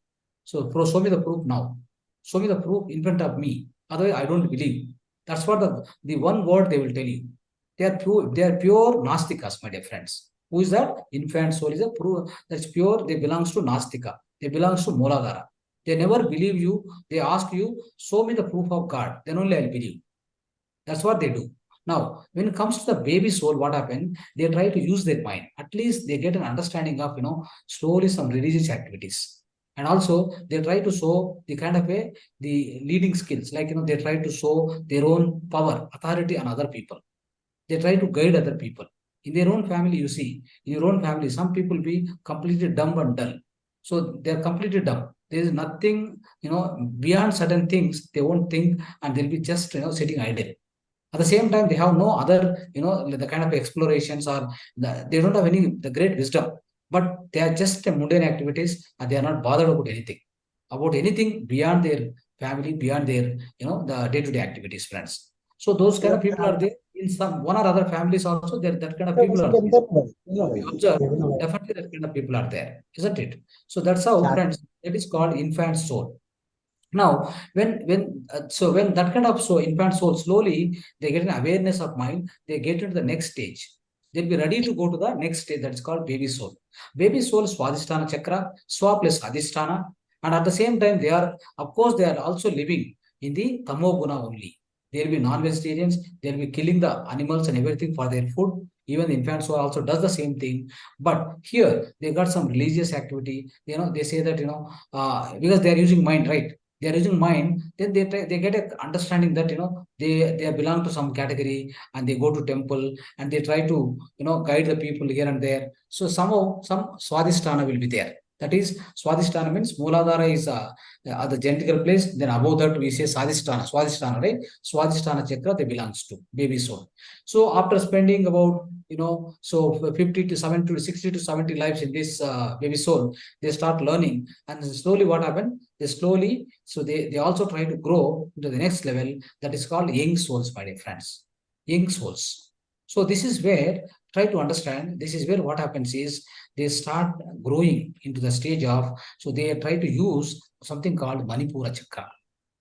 So show me the proof now. Show me the proof in front of me. Otherwise, I don't believe. That's what the one word they will tell you. They are pure Nastikas, my dear friends. Who is that? Infant soul is a proof that's pure. They belongs to Nastika. They belongs to Mooladhara. They never believe you. They ask you, show me the proof of God. Then only I'll believe. That's what they do. Now, when it comes to the baby soul, what happened? They try to use their mind. At least they get an understanding of, slowly some religious activities. And also they try to show the kind of the leading skills, like they try to show their own power, authority on other people. They try to guide other people. In their own family, you see, in your own family, some people be completely dumb and dull. So they're completely dumb. There is nothing, beyond certain things, they won't think, and they'll be just sitting idle. At the same time, they have no other, the kind of explorations, or they don't have the great wisdom. But they are just mundane activities, and they are not bothered about anything beyond their family beyond their, the day-to-day activities, friends. So those kind of people are there in some one or other families also. There, that kind of people are there. You observe, definitely that kind of people are there, isn't it? So that's how, friends, it is called infant soul. Now, when that kind of infant soul slowly they get an awareness of mind, they get into the next stage. They'll be ready to go to the next stage, that is called baby soul. Baby soul, Swadhisthana chakra, Swa plus Adhisthana, and at the same time, they are, of course, they are also living in the Tamo Guna only. They'll be non-vegetarians, they'll be killing the animals and everything for their food. Even the infant soul also does the same thing. But here they got some religious activity. They say that, because they are using mind, right? They are using mind, then they get a understanding that they belong to some category, and they go to temple and they try to guide the people here and there. So somehow some Swadhisthana will be there. That is, Swadhisthana means Mooladhara is the genital place. Then above that we say Swadhisthana, right? Swadhisthana chakra they belongs to baby soul. So after spending about 50 to 70 to 60 to 70 lives in this baby soul, they start learning, and slowly what happened? They also try to grow to the next level, that is called young souls, my dear friends. Young souls. So this is where, try to understand, this is where what happens is they start growing into the stage of, so they try to use something called Manipura chakra.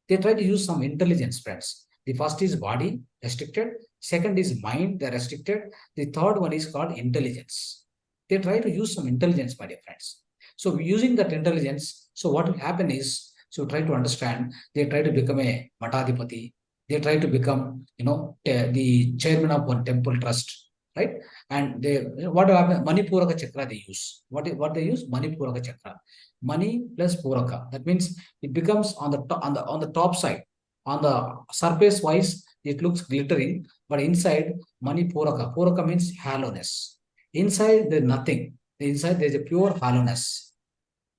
They try to use some intelligence, friends. The first is body, restricted. Second is mind, they're restricted. The third one is called intelligence. They try to use some intelligence, my dear friends. So using that intelligence, so what will happen is, so try to understand, they try to become a Matadipati. They try to become, the chairman of one temple trust, right? And they, what happen? Manipuraka chakra they use. What they use? Manipuraka chakra. Mani plus Puraka. That means it becomes on the top side. On the surface wise, it looks glittering, but inside Mani Puraka. Puraka means hollowness. Inside there's nothing. Inside there's a pure hollowness.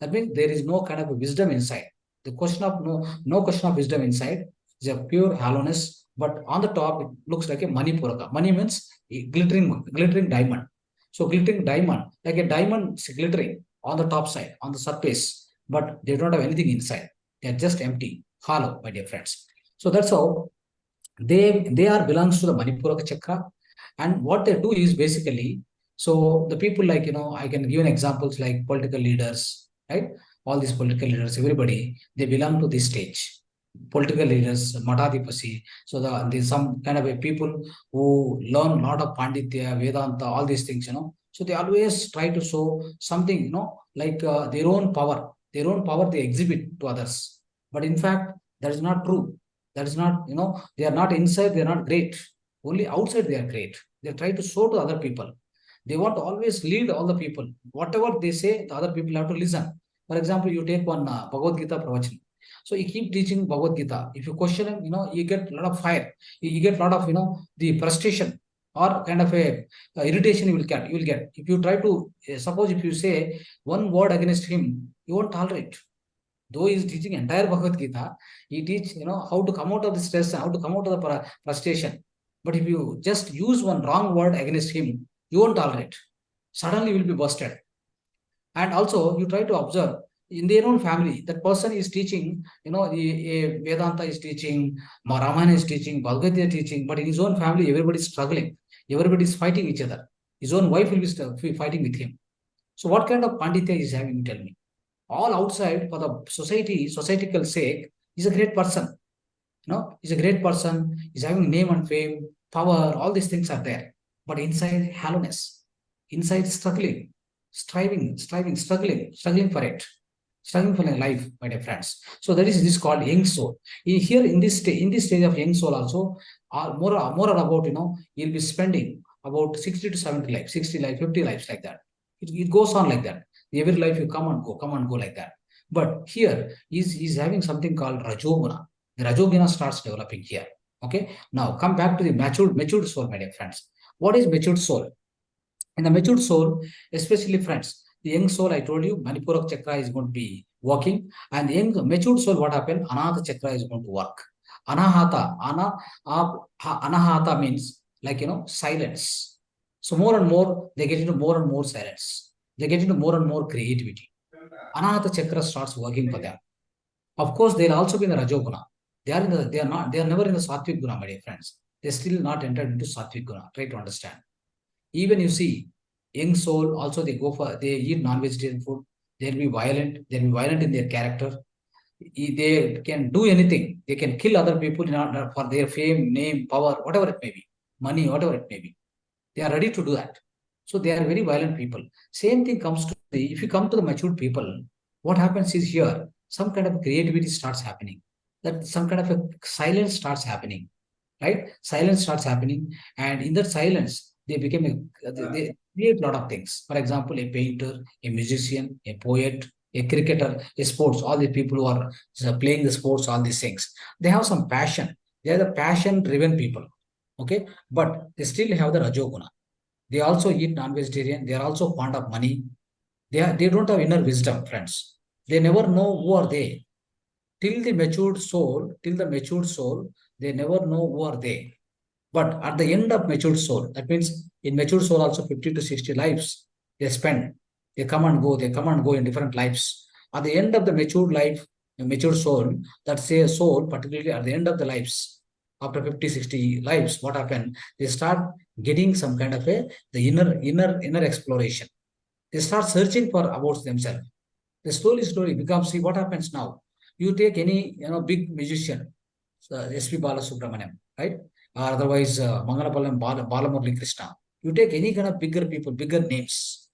That means there is no kind of wisdom inside. The question of no question of wisdom inside is a pure hollowness, but on the top it looks like a Mani Puraka. Mani means glittering diamond. So glittering diamond, like a diamond glittering on the top side, on the surface, but they don't have anything inside. They are just empty, hollow, my dear friends. So that's how they are belongs to the Manipuraka chakra. And what they do is basically, so the people like, I can give an examples like political leaders, right? All these political leaders, everybody, they belong to this stage. Political leaders, Matadipasi. So there's some kind of a people who learn a lot of Panditya, Vedanta, all these things, So they always try to show something, like their own power. Their own power they exhibit to others. But in fact, that is not true. That is not, they are not inside, they are not great. Only outside they are great. They try to show to other people. They want to always lead all the people. Whatever they say, the other people have to listen. For example, you take one Bhagavad Gita Pravachan. So you keep teaching Bhagavad Gita. If you question him, you get a lot of fire. You get a lot of, the frustration or kind of a irritation you will get. You will get. If you try to, suppose if you say one word against him, you won't tolerate. Though he is teaching entire Bhagavad Gita, he teach, how to come out of the stress, how to come out of the frustration. But if you just use one wrong word against him, you won't tolerate. Suddenly you will be busted. And also you try to observe in their own family, that person is teaching, Vedanta is teaching, Ramayana is teaching, Bhagavad Gita is teaching, but in his own family, everybody is struggling. Everybody is fighting each other. His own wife will be fighting with him. So what kind of Panditya is having, tell me? All outside for the societal sake, is a great person. He's a great person, he's having name and fame, power, all these things are there. But inside hollowness, inside struggling, struggling for it, struggling for a life, my dear friends. So that is this called young soul. Here in this stage of young soul also, more about, you'll be spending about 60 to 70 lives, 60 lives, 50 lives like that. It goes on like that. Every life you come and go like that. But here he's having something called Rajoguna. The Rajoguna starts developing here. Okay. Now come back to the matured soul, my dear friends. What is matured soul? In the matured soul, especially friends, the young soul, I told you, Manipurak chakra is going to be working, and the young matured soul, what happened? Anahata chakra is going to work. Anahata means like, silence. So more and more, they get into more and more silence. They get into more and more creativity. Anahata chakra starts working for them. Of course, they'll also be in the Rajoguna. They are never in the Sattvic Guna, my dear friends. They're still not entered into Sattvic Guna. Try to understand. Even you see, young soul also they eat non-vegetarian food. They'll be violent. They'll be violent in their character. They can do anything. They can kill other people for their fame, name, power, whatever it may be, money, whatever it may be. They are ready to do that. So they are very violent people. Same thing comes to if you come to the matured people, what happens is here, some kind of creativity starts happening. That some kind of a silence starts happening, right? Silence starts happening. And in that silence, they become they create a lot of things. For example, a painter, a musician, a poet, a cricketer, a sports, all the people who are playing the sports, all these things. They have some passion. They are the passion-driven people. Okay, but they still have the Rajoguna. They also eat non-vegetarian. They are also fond of money. They don't have inner wisdom, friends. They never know who are they. Till the matured soul, they never know who are they. But at the end of matured soul, that means in matured soul also 50 to 60 lives they spend. They come and go in different lives. At the end of the matured life, the matured soul, that say a soul, particularly at the end of the lives, after 50, 60 lives, what happened? They start getting some kind of the inner exploration. They start searching for about themselves. They slowly become, see what happens now. You take any big musician, S.P. Balasubramaniam, right? Or otherwise Mangalapalam Balamurli Krishna. You take any kind of bigger people, bigger names,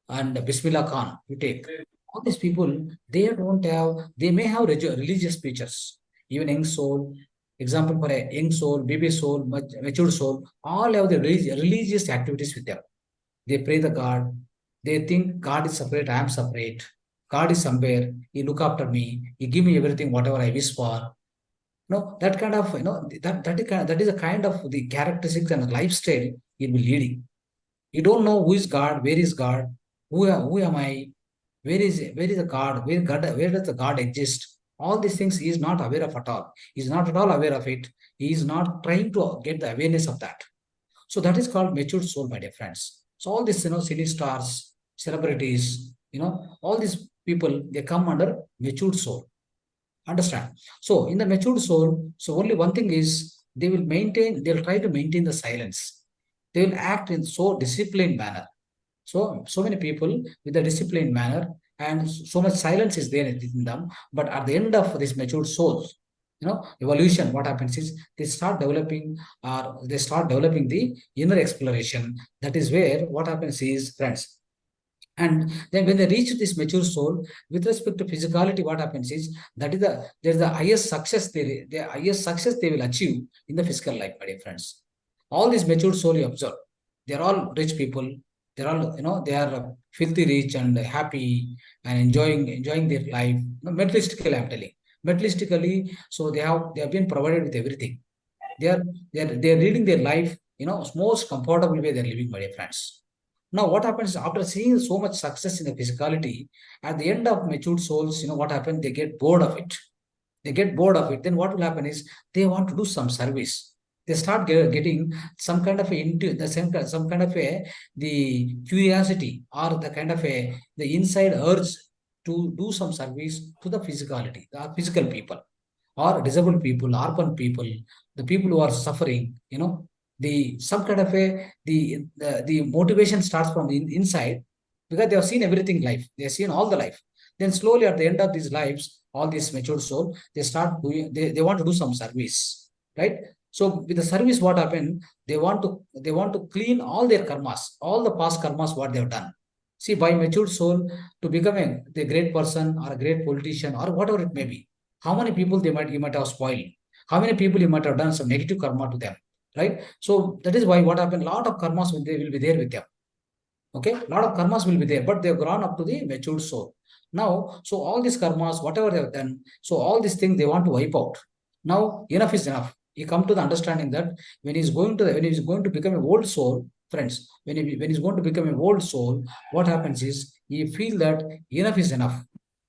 and Bismillah Khan, you take. All these people, they may have religious features. Even young soul, example for a young soul, baby soul, mature soul, all have the religious activities with them. They pray the God. They think God is separate, I am separate. God is somewhere. He look after me. He give me everything, whatever I wish for. No, that kind of, that is a kind of the characteristics and lifestyle he'll be leading. You don't know who is God, where is God, who am I, where is the God, where does the God exist? All these things he is not aware of at all. He is not at all aware of it. He is not trying to get the awareness of that. So that is called matured soul, my dear friends. So all these, city stars, celebrities, all these people, they come under matured soul. Understand? So in the matured soul, so only one thing is they'll try to maintain the silence. They will act in so disciplined manner. So many people with a disciplined manner and so much silence is there in them. But at the end of this matured souls, evolution, what happens is they start developing the inner exploration. That is where what happens is, friends, and then when they reach this mature soul, with respect to physicality, what happens is there's the highest success they will achieve in the physical life, my dear friends. All these mature soul you observe, they're all rich people. They're all, they are filthy rich and happy and enjoying their life. Materialistically, I'm telling. Materialistically, so they have been provided with everything. They are leading their life, most comfortable way they're living, my dear friends. Now, what happens after seeing so much success in the physicality, at the end of matured souls, what happens? They get bored of it. They get bored of it. Then what will happen is they want to do some service. They start getting some kind of some kind of the curiosity or the kind of the inside urge to do some service to the physicality, the physical people or disabled people, orphan people, the people who are suffering, the some kind of the motivation starts from the inside because they have seen everything life. They have seen all the life. Then slowly at the end of these lives, all this matured soul, they start doing, they want to do some service, right? So with the service, what happened? They want to clean all their karmas, all the past karmas, what they have done. See, by matured soul, to become the great person or a great politician or whatever it may be, how many people you might have spoiled? How many people you might have done some negative karma to them, right? So that is why what happened, lot of karmas will be there with them. Okay, lot of karmas will be there, but they've grown up to the matured soul. Now, so all these karmas, whatever they've done, so all these things they want to wipe out. Now, enough is enough. You come to the understanding that when he's going to become a old soul, friends, when he's going to become a old soul, what happens is he feel that enough is enough.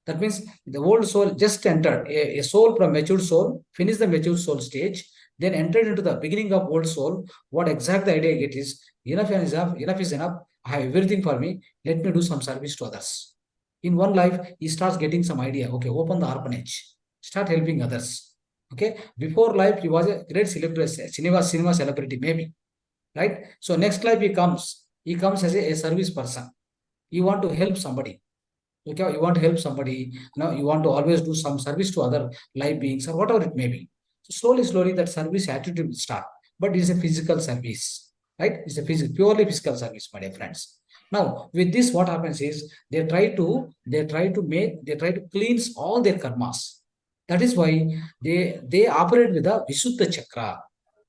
That means the old soul just entered, a soul from matured soul, finished the matured soul stage, then entered into the beginning of old soul. What exactly the idea I get is enough is enough, enough is enough. I have everything for me. Let me do some service to others. In one life, he starts getting some idea. Okay, open the orphanage, start helping others. Okay, before life, he was a great celebrity, cinema celebrity, maybe, right? So next life he comes as a service person. You want to help somebody. Okay, you want to help somebody, you want to always do some service to other life beings or whatever it may be. So slowly, that service attitude will start. But it's a physical service, right? It's a purely physical service, my dear friends. Now, with this, what happens is they try to cleanse all their karmas. That is why they operate with a Visuddha chakra.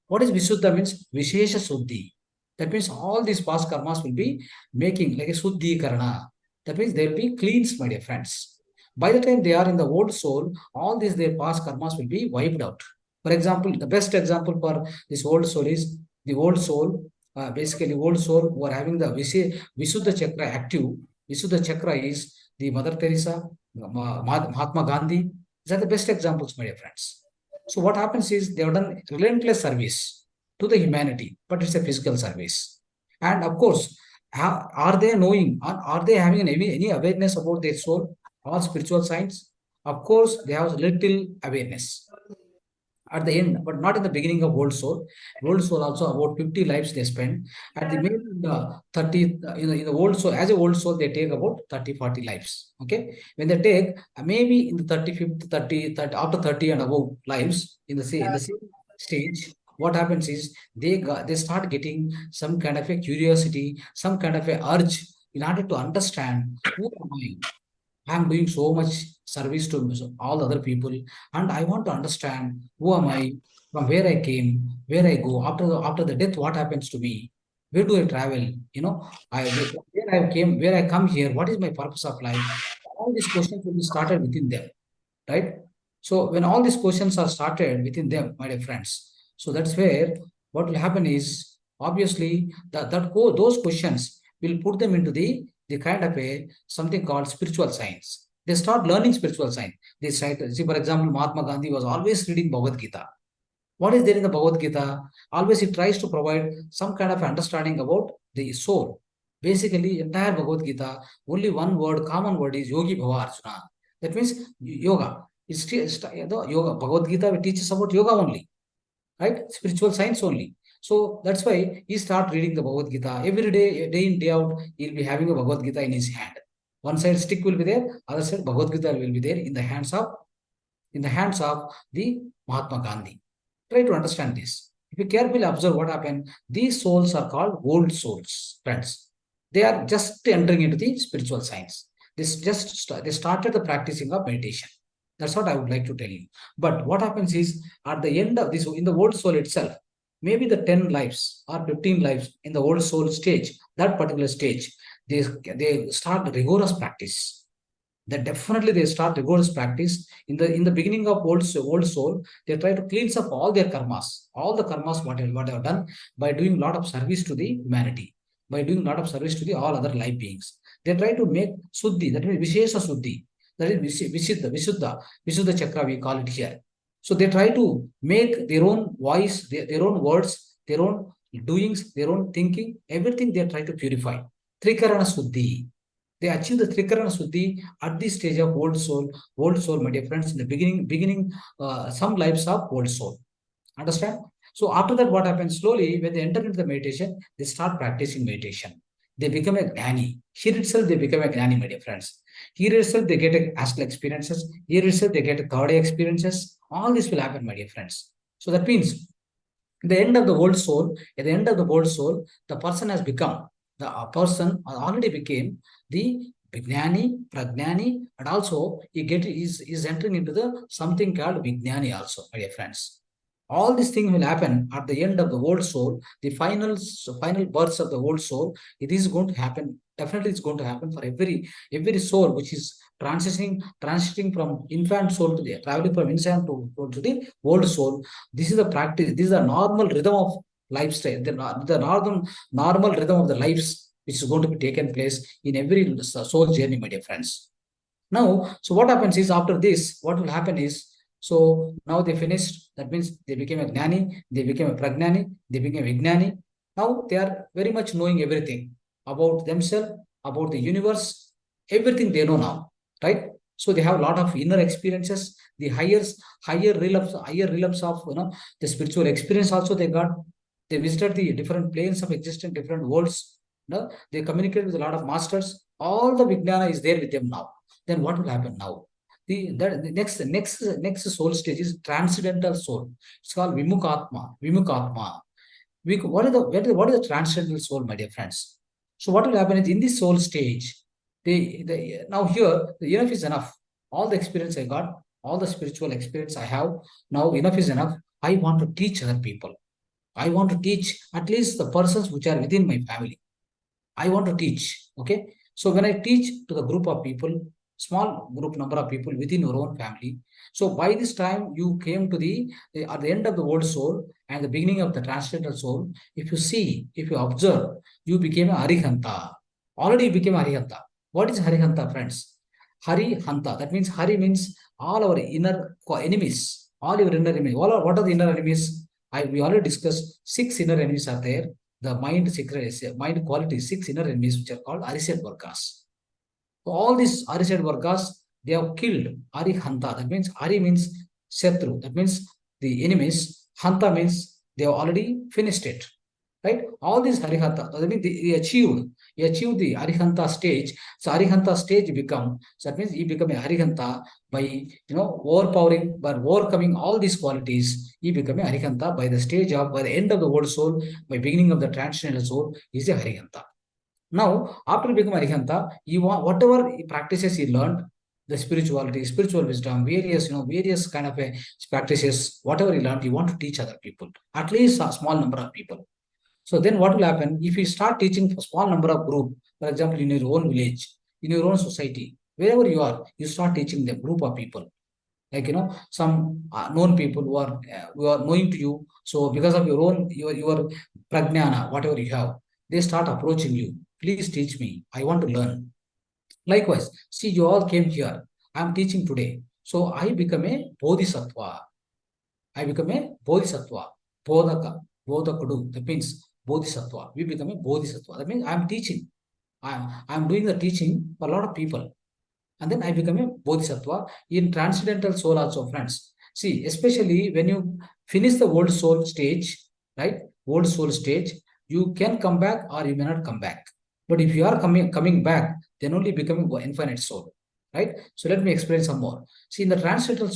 What is Visuddha means? Vishesha Suddhi. That means all these past karmas will be making like a Suddhi Karana. That means they will be cleansed, my dear friends. By the time they are in the old soul, all these their past karmas will be wiped out. For example, the best example for this old soul is the old soul. Basically, old soul who are having the Visuddha chakra active. Visuddha chakra is the Mother Teresa, Mahatma Gandhi. These are the best examples, my dear friends. So what happens is they have done relentless service to the humanity, but it's a physical service. And of course, are they knowing, are they having any awareness about their soul or spiritual science? Of course, they have little awareness at the end, but not in the beginning of Old Soul. Old Soul also about 50 lives they spend. At the maybe in the 30, in the Old Soul, as a Old Soul, they take about 30, 40 lives. Okay. When they take maybe in the 35th, 30, after 30 and above lives in the same stage, what happens is they start getting some kind of a curiosity, some kind of a urge in order to understand who am I? I'm doing so much service to all other people, and I want to understand who am I, from where I came, where I go after the death. What happens to me? Where do I travel? Where I come here. What is my purpose of life? All these questions will be started within them, right? So when all these questions are started within them, my dear friends, so that's where what will happen is obviously those questions will put them into the kind of a something called spiritual science. They start learning spiritual science. They start, see, for example, Mahatma Gandhi was always reading Bhagavad Gita. What is there in the Bhagavad Gita? Always he tries to provide some kind of understanding about the soul. Basically, entire Bhagavad Gita, only one word, common word is Yogi Bhava Arjuna. That means yoga. Yoga. Bhagavad Gita teaches about yoga only, right? Spiritual science only. So that's why he start reading the Bhagavad Gita every day, day in, day out. He'll be having a Bhagavad Gita in his hand. One side stick will be there, other side Bhagavad Gita will be there in the hands of the Mahatma Gandhi. Try to understand this. If you carefully observe what happened, these souls are called old souls, friends. They are just entering into the spiritual science. They started the practicing of meditation. That's what I would like to tell you. But what happens is at the end of this, in the old soul itself, maybe the 10 lives or 15 lives in the old soul stage, that particular stage, they start rigorous practice. That definitely they start rigorous practice in the beginning of old soul. They try to cleanse up all their karmas, all the karmas what they have done by doing a lot of service to the humanity, by doing a lot of service to the all other life beings. They try to make suddhi, that means vishesha suddhi, that is Vishuddha chakra, we call it here. So they try to make their own voice, their own words, their own doings, their own thinking, everything they try to purify. Trikarana Suddhi. They achieve the Trikarana Suddhi at this stage of old soul, my dear friends, in the beginning, some lives of old soul. Understand? So after that, what happens slowly, when they enter into the meditation, they start practicing meditation. They become a gnani. Here itself, they become a gnani, my dear friends. Here itself, they get astral experiences. Here itself, they get third eye experiences. All this will happen, my dear friends. So that means the end of the old soul, at the end of the old soul, the person has become, the person already became the Vijnani, Pragnani, and also is entering into the something called Vijnani also, my dear friends. All these things will happen at the end of the old soul, the final births of the old soul. It is going to happen. Definitely, it's going to happen for every soul which is transitioning from infant soul to the traveling from infant to the old soul. This is the practice. This is the normal rhythm of lifestyle. The normal rhythm of the lives which is going to be taken place in every soul journey, my dear friends. Now, so what happens is after this, what will happen is, so now they finished. That means they became a gnani, they became a pragnani, they became a vignani. Now they are very much knowing everything about themselves, about the universe, Everything they know now, right? So they have a lot of inner experiences, the higher realms of the spiritual experience also they got. They visited the different planes of existence, different worlds. They communicate with a lot of masters. All the Vijnana is there with them now. Then what will happen now? The next soul stage is transcendental soul. It's called Vimukhatma. Vimukhatma. What is the transcendental soul, my dear friends? So what will happen is in this soul stage, now here the enough is enough. All the experience I got, all the spiritual experience I have, now enough is enough. I want to teach other people. I want to teach at least the persons which are within my family. I want to teach. Okay. So when I teach to the group of people, small group number of people within your own family. So by this time you came to the at the end of the old soul and the beginning of the transcendental soul. If you see, if you observe, you became a Arihanta. Already you became a Arihanta. What is Harihanta, friends? Harihanta. That means Hari means all our inner enemies, all your inner enemies. What are the inner enemies? We already discussed 6 inner enemies are there. The mind secret, mind quality, 6 inner enemies which are called Ariset Vargas. So all these Ariset Vargas, they have killed Arihanta. That means Ari means Shatru. That means the enemies. Hanta means they have already finished it. Right? All these Arihanta, that means he achieved the Arihanta stage. So Arihanta stage become, so that means he become a Arihanta by overpowering, by overcoming all these qualities, he become a Arihanta by the end of the world soul, by beginning of the transcendental soul, he is a Arihanta. Now, after becoming Arihanta, you want whatever practices he learned, the spirituality, spiritual wisdom, various kind of practices, whatever he learned, you want to teach other people, at least a small number of people. So then what will happen if you start teaching a small number of group, for example, in your own village, in your own society, wherever you are, you start teaching them group of people. Like some known people who are knowing to you. So because of your pragnana, whatever you have, they start approaching you. Please teach me. I want to learn. Likewise, see, you all came here. I am teaching today. So I become a bodhisattva. I become a bodhisattva. Bodhaka. Bodhakudu. That means bodhisattva. We become a bodhisattva. That means I am teaching. I am doing the teaching for a lot of people. And then I become a bodhisattva in transcendental soul also, friends. See, especially when you finish the old soul stage, right? Old soul stage, you can come back or you may not come back. But if you are coming back, then only becoming infinite soul, right? So let me explain some more. See, in the transcendental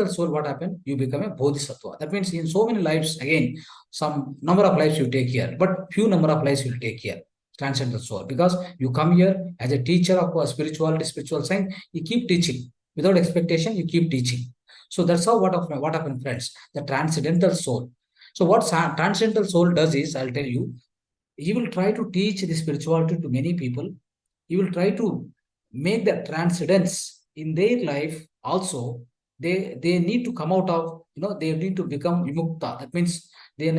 soul, what happened? You become a bodhisattva. That means in so many lives, again, some number of lives you take here, but few number of lives you will take here. Transcendental soul, because you come here as a teacher of spirituality, spiritual science, you keep teaching without expectation, you keep teaching. So that's how what happened, friends, the transcendental soul. So what transcendental soul does is, I'll tell you, he will try to teach the spirituality to many people. He will try to make the transcendence in their life also. They need to come out of, they need to become vimukta. That means they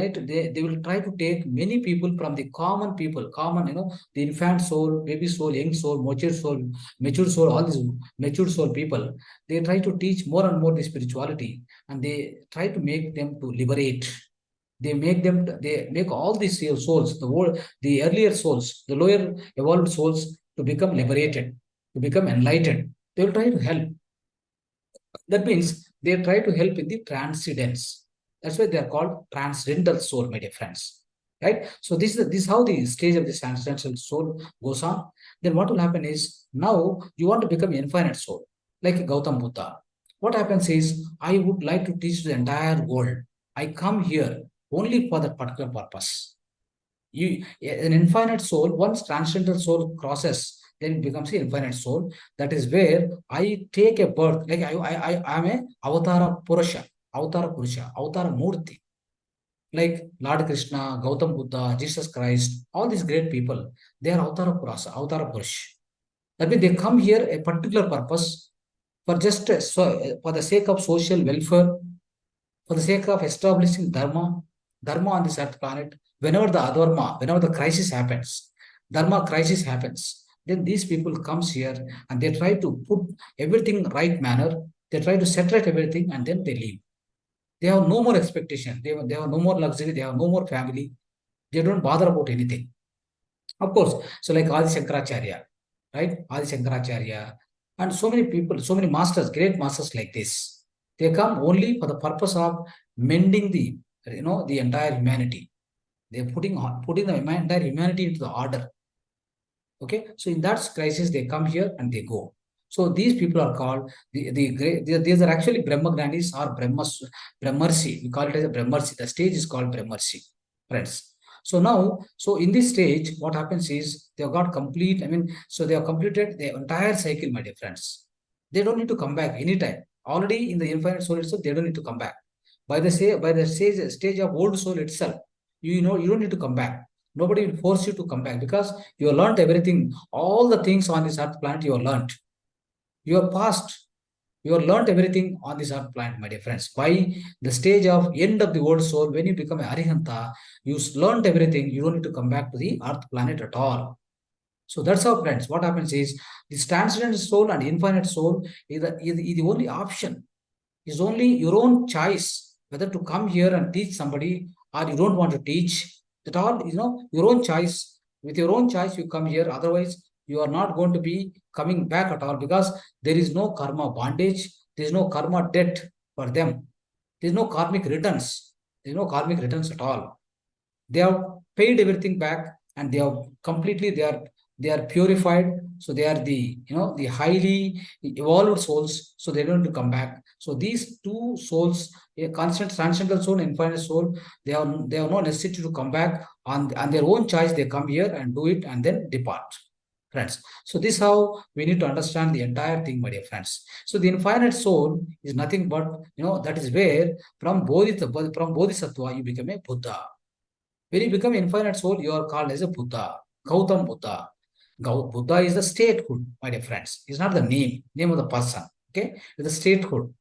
will try to take many people from the common people, the infant soul, baby soul, young soul, mature soul, all these mature soul people. They try to teach more and more the spirituality, and they try to make them to liberate. They make all these souls, the earlier souls, the lower evolved souls, to become liberated, to become enlightened. They will try to help. That means they try to help in the transcendence. That's why they are called transcendental soul, my dear friends. Right? So this is how the stage of this transcendental soul goes on. Then what will happen is, now you want to become infinite soul, like Gautam Buddha. What happens is, I would like to teach the entire world. I come here only for that particular purpose. An infinite soul, once transcendental soul crosses, then it becomes an infinite soul. That is where I take a birth, like I am a avatara purusha, avatara murti. Like Lord Krishna, Gautam Buddha, Jesus Christ, all these great people, they are avatara purush. That means they come here a particular purpose, for just for the sake of social welfare, for the sake of establishing dharma on this earth planet. Whenever the crisis happens, dharma crisis happens, then these people comes here and they try to put everything right manner. They try to set right everything and then they leave. They have no more expectation. They have no more luxury. They have no more family. They don't bother about anything. Of course, so like Adi Shankaracharya. right? Adi Shankaracharya, and so many people, so many masters, great masters like this. They come only for the purpose of mending the entire humanity. They're putting the entire humanity into the order. Okay, so in that crisis, they come here and they go. So these people are called the great. These are actually Brahmagnanis or Brahmarshi. We call it as a Brahmarshi. The stage is called Brahmarshi, friends. So now, so in this stage, what happens is they have got complete. I mean, so they have completed the entire cycle, my dear friends. They don't need to come back anytime. Already in the infinite soul itself, they don't need to come back. By the stage of old soul itself, you don't need to come back. Nobody will force you to come back because you have learned everything. All the things on this earth planet you have learned. You have passed. You have learned everything on this earth planet, my dear friends. By the stage of end of the old soul, when you become a Arihanta, you learned everything. You don't need to come back to the earth planet at all. So that's how, friends. What happens is this transcendental soul and infinite soul is the only option. Is only your own choice whether to come here and teach somebody or you don't want to teach. That all, your own choice. With your own choice, you come here. Otherwise, you are not going to be coming back at all because there is no karma bondage. There is no karma debt for them. There is no karmic returns. There is no karmic returns at all. They have paid everything back and they have completely they are purified. So they are the highly evolved souls. So they don't need to come back. So these two souls, a constant transcendental soul and infinite soul, they have no necessity to come back on their own choice. They come here and do it and then depart, friends. So this is how we need to understand the entire thing, my dear friends. So the infinite soul is nothing but, that is where from Bodhisattva you become a Buddha. When you become infinite soul, you are called as a Buddha, Gautam Buddha. Buddha is the statehood, my dear friends. It's not the name of the person. Okay, it's the statehood.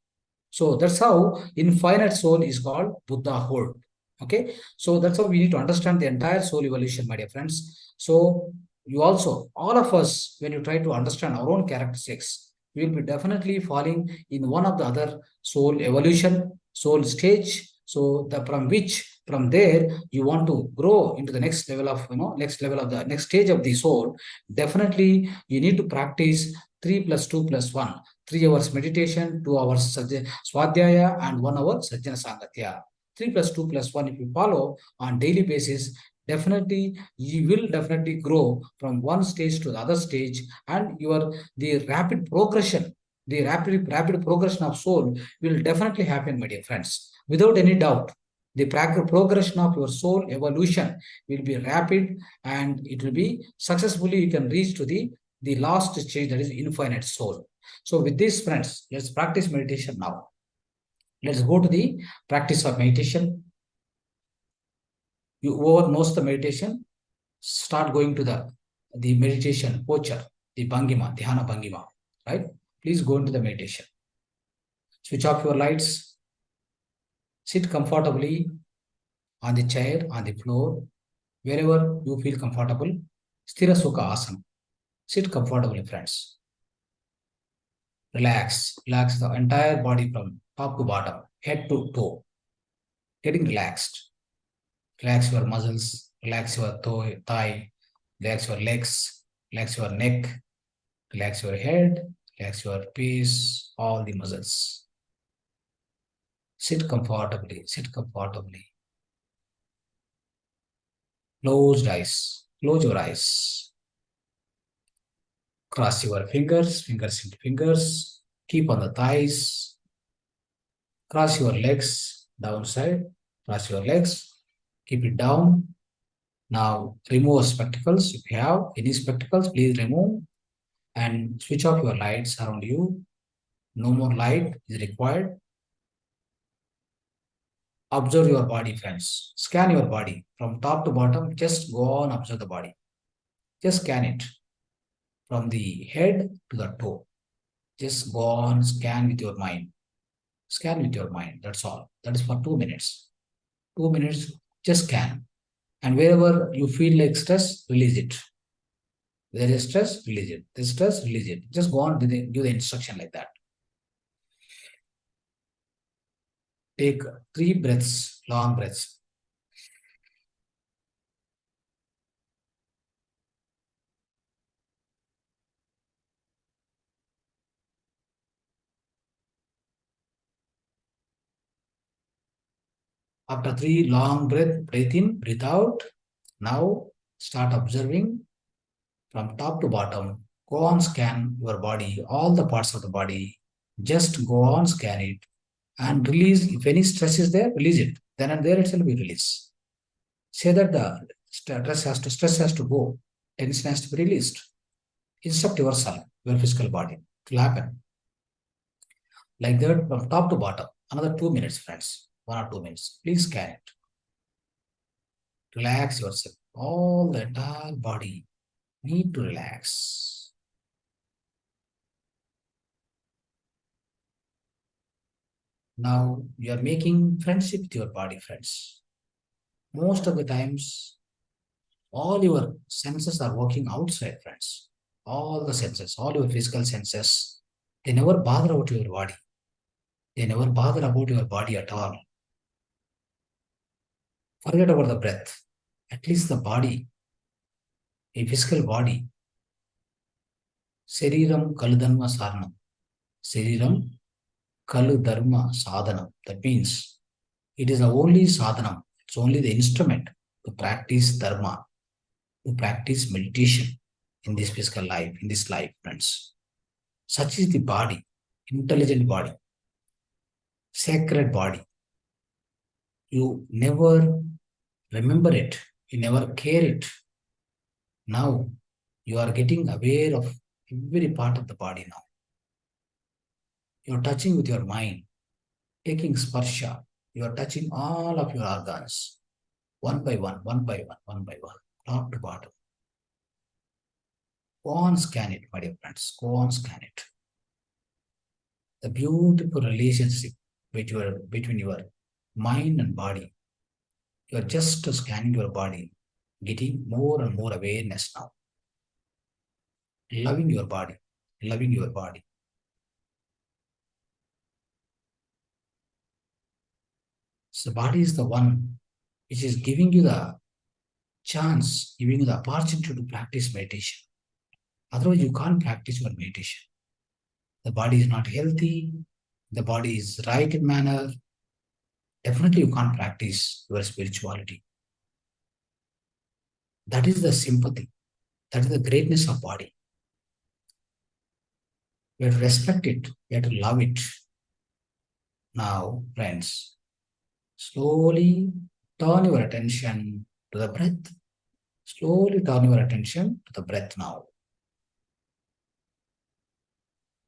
So that's how infinite soul is called Buddhahood. Okay, so that's how we need to understand the entire soul evolution, my dear friends. So you also, all of us, when you try to understand our own characteristics, we will be definitely falling in one of the other soul evolution, soul stage. So from there you want to grow into the next level of the next stage of the soul. Definitely you need to practice 3 plus 2 plus 1. 3 hours meditation, 2 hours swadhyaya, and 1 hour sajjana sangatya. 3 plus 2 plus 1, if you follow on daily basis, definitely you will definitely grow from one stage to the other stage, and the rapid progression of soul will definitely happen, my dear friends, without any doubt. The progression of your soul evolution will be rapid, and it will be successfully you can reach to the last stage, that is infinite soul. So with this, friends, let's practice meditation now. Let's go to the practice of meditation. Whoever knows the meditation, start going to the meditation posture, the Bhangima, Dhyana Bhangima, right? Please go into the meditation. Switch off your lights. Sit comfortably on the chair, on the floor, wherever you feel comfortable. Sthira Sukha Asana. Sit comfortably, friends. Relax. Relax the entire body from top to bottom, head to toe. Getting relaxed. Relax your muscles. Relax your thigh. Relax your legs. Relax your neck. Relax your head. Relax your face. All the muscles. Sit comfortably. Sit comfortably. Closed eyes. Close your eyes. Cross your fingers into fingers. Keep on the thighs. Cross your legs downside. Cross your legs. Keep it down. Now remove spectacles. If you have any spectacles, please remove and switch off your lights around you. No more light is required. Observe your body, friends. Scan your body from top to bottom. Just go on, observe the body. Just scan it from the head to the toe. Just go on, scan with your mind. Scan with your mind. That's all. That is for 2 minutes. 2 minutes, just scan. And wherever you feel like stress, release it. There is stress, release it. There is stress, release it. Just go on, give the instruction like that. Take 3 breaths, long breaths. After 3 long breath, breathe in, breathe out. Now start observing from top to bottom. Go on, scan your body, all the parts of the body. Just go on, scan it and release. If any stress is there, release it. Then and there itself will release. Say that the stress has to go. Tension has to be released. Instruct yourself, your physical body. It will happen. Like that from top to bottom. Another 2 minutes, friends. 1 or 2 minutes. Please scan it. Relax yourself. All the entire body need to relax. Now you are making friendship with your body, friends. Most of the times, all your senses are working outside, friends. All the senses, all your physical senses, they never bother about your body. They never bother about your body at all. Forget about the breath. At least the body, a physical body. Shariram kaludharma sarnam. Shariram kaludharma sadhanam. That means it is the only sadhanam. It's only the instrument to practice dharma, to practice meditation in this physical life, in this life, friends. Such is the body, intelligent body, sacred body. You never remember it. You never care it. Now you are getting aware of every part of the body now. You are touching with your mind, taking sparsha. You are touching all of your organs, one by one, one by one, one by one, top to bottom. Go on, scan it, my dear friends. Go on, scan it. The beautiful relationship between your mind and body. You are just scanning your body, getting more and more awareness now. Loving your body, loving your body. So the body is the one which is giving you the chance, giving you the opportunity to practice meditation. Otherwise, you can't practice your meditation. The body is not healthy, the body is right in manner. Definitely, you can't practice your spirituality. That is the sympathy. That is the greatness of body. We have to respect it. We have to love it. Now, friends, slowly turn your attention to the breath. Slowly turn your attention to the breath now.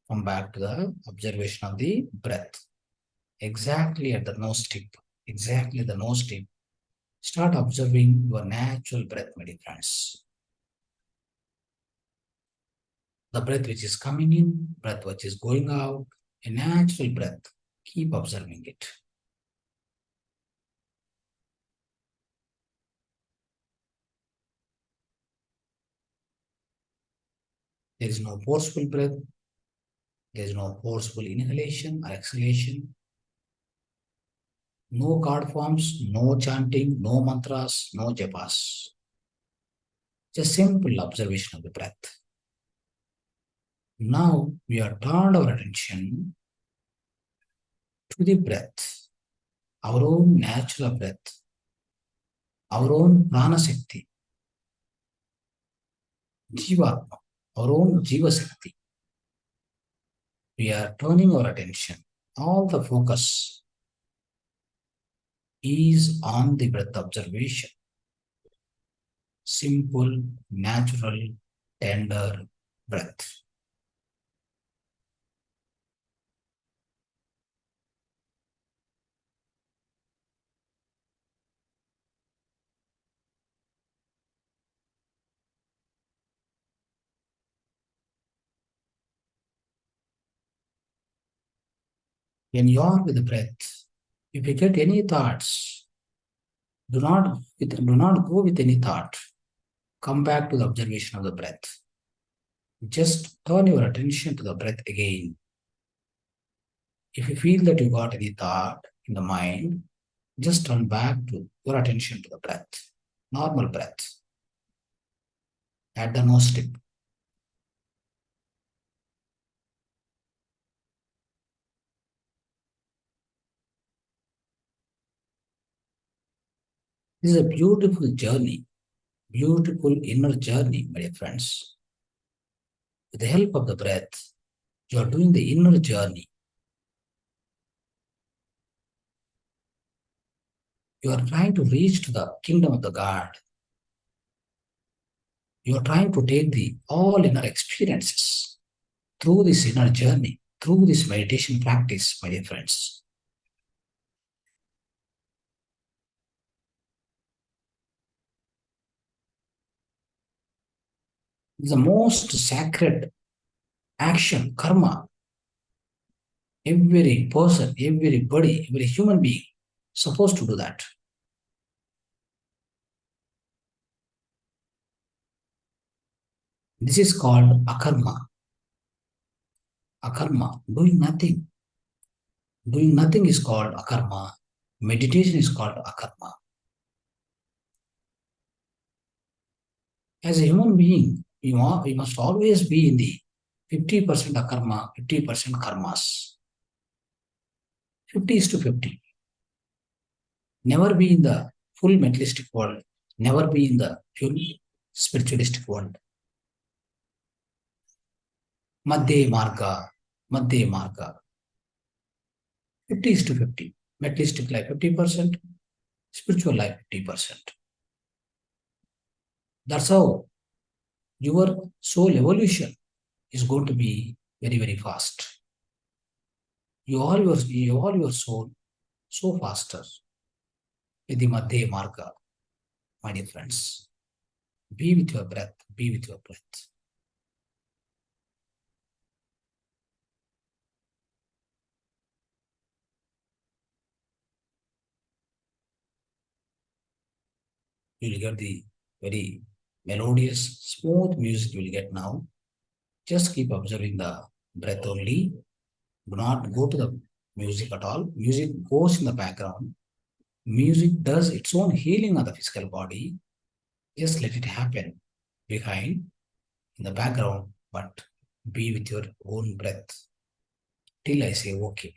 Come back to the observation of the breath. Exactly at the nose tip. Exactly the nose tip. Start observing your natural breath, my dear friends. The breath which is coming in, breath which is going out, a natural breath. Keep observing it. There is no forceful breath. There is no forceful inhalation or exhalation. No card forms, no chanting, no mantras, no japas. Just simple observation of the breath. Now we have turned our attention to the breath, our own natural breath, our own prana shakti, jivatma, our own jiva shakti. We are turning our attention. All the focus is on the breath observation. Simple, natural, tender breath. When you are with the breath, if you get any thoughts, do not go with any thought. Come back to the observation of the breath. Just turn your attention to the breath again. If you feel that you got any thought in the mind, just turn back to your attention to the breath. Normal breath. At the nose tip. This is a beautiful journey, beautiful inner journey, my dear friends. With the help of the breath, you are doing the inner journey. You are trying to reach to the kingdom of the God. You are trying to take the all inner experiences through this inner journey, through this meditation practice, my dear friends. The most sacred action, karma, every person, everybody, every human being supposed to do that. This is called akarma. Akarma, doing nothing. Doing nothing is called akarma. Meditation is called akarma. As a human being, we must always be in the 50% akarma, 50% karmas. 50 is to 50. Never be in the full materialistic world. Never be in the full spiritualistic world. Madhya marga, Madhya marga. 50 is to 50. Materialistic life 50%, spiritual life 50%. That's how your soul evolution is going to be very, very fast. You all your soul so faster with the Madhya Marga, my dear friends. Be with your breath, be with your breath. You will get the very melodious, smooth music you will get now. Just keep observing the breath only. Do not go to the music at all. Music goes in the background. Music does its own healing of the physical body. Just let it happen behind, in the background, but be with your own breath till I say okay.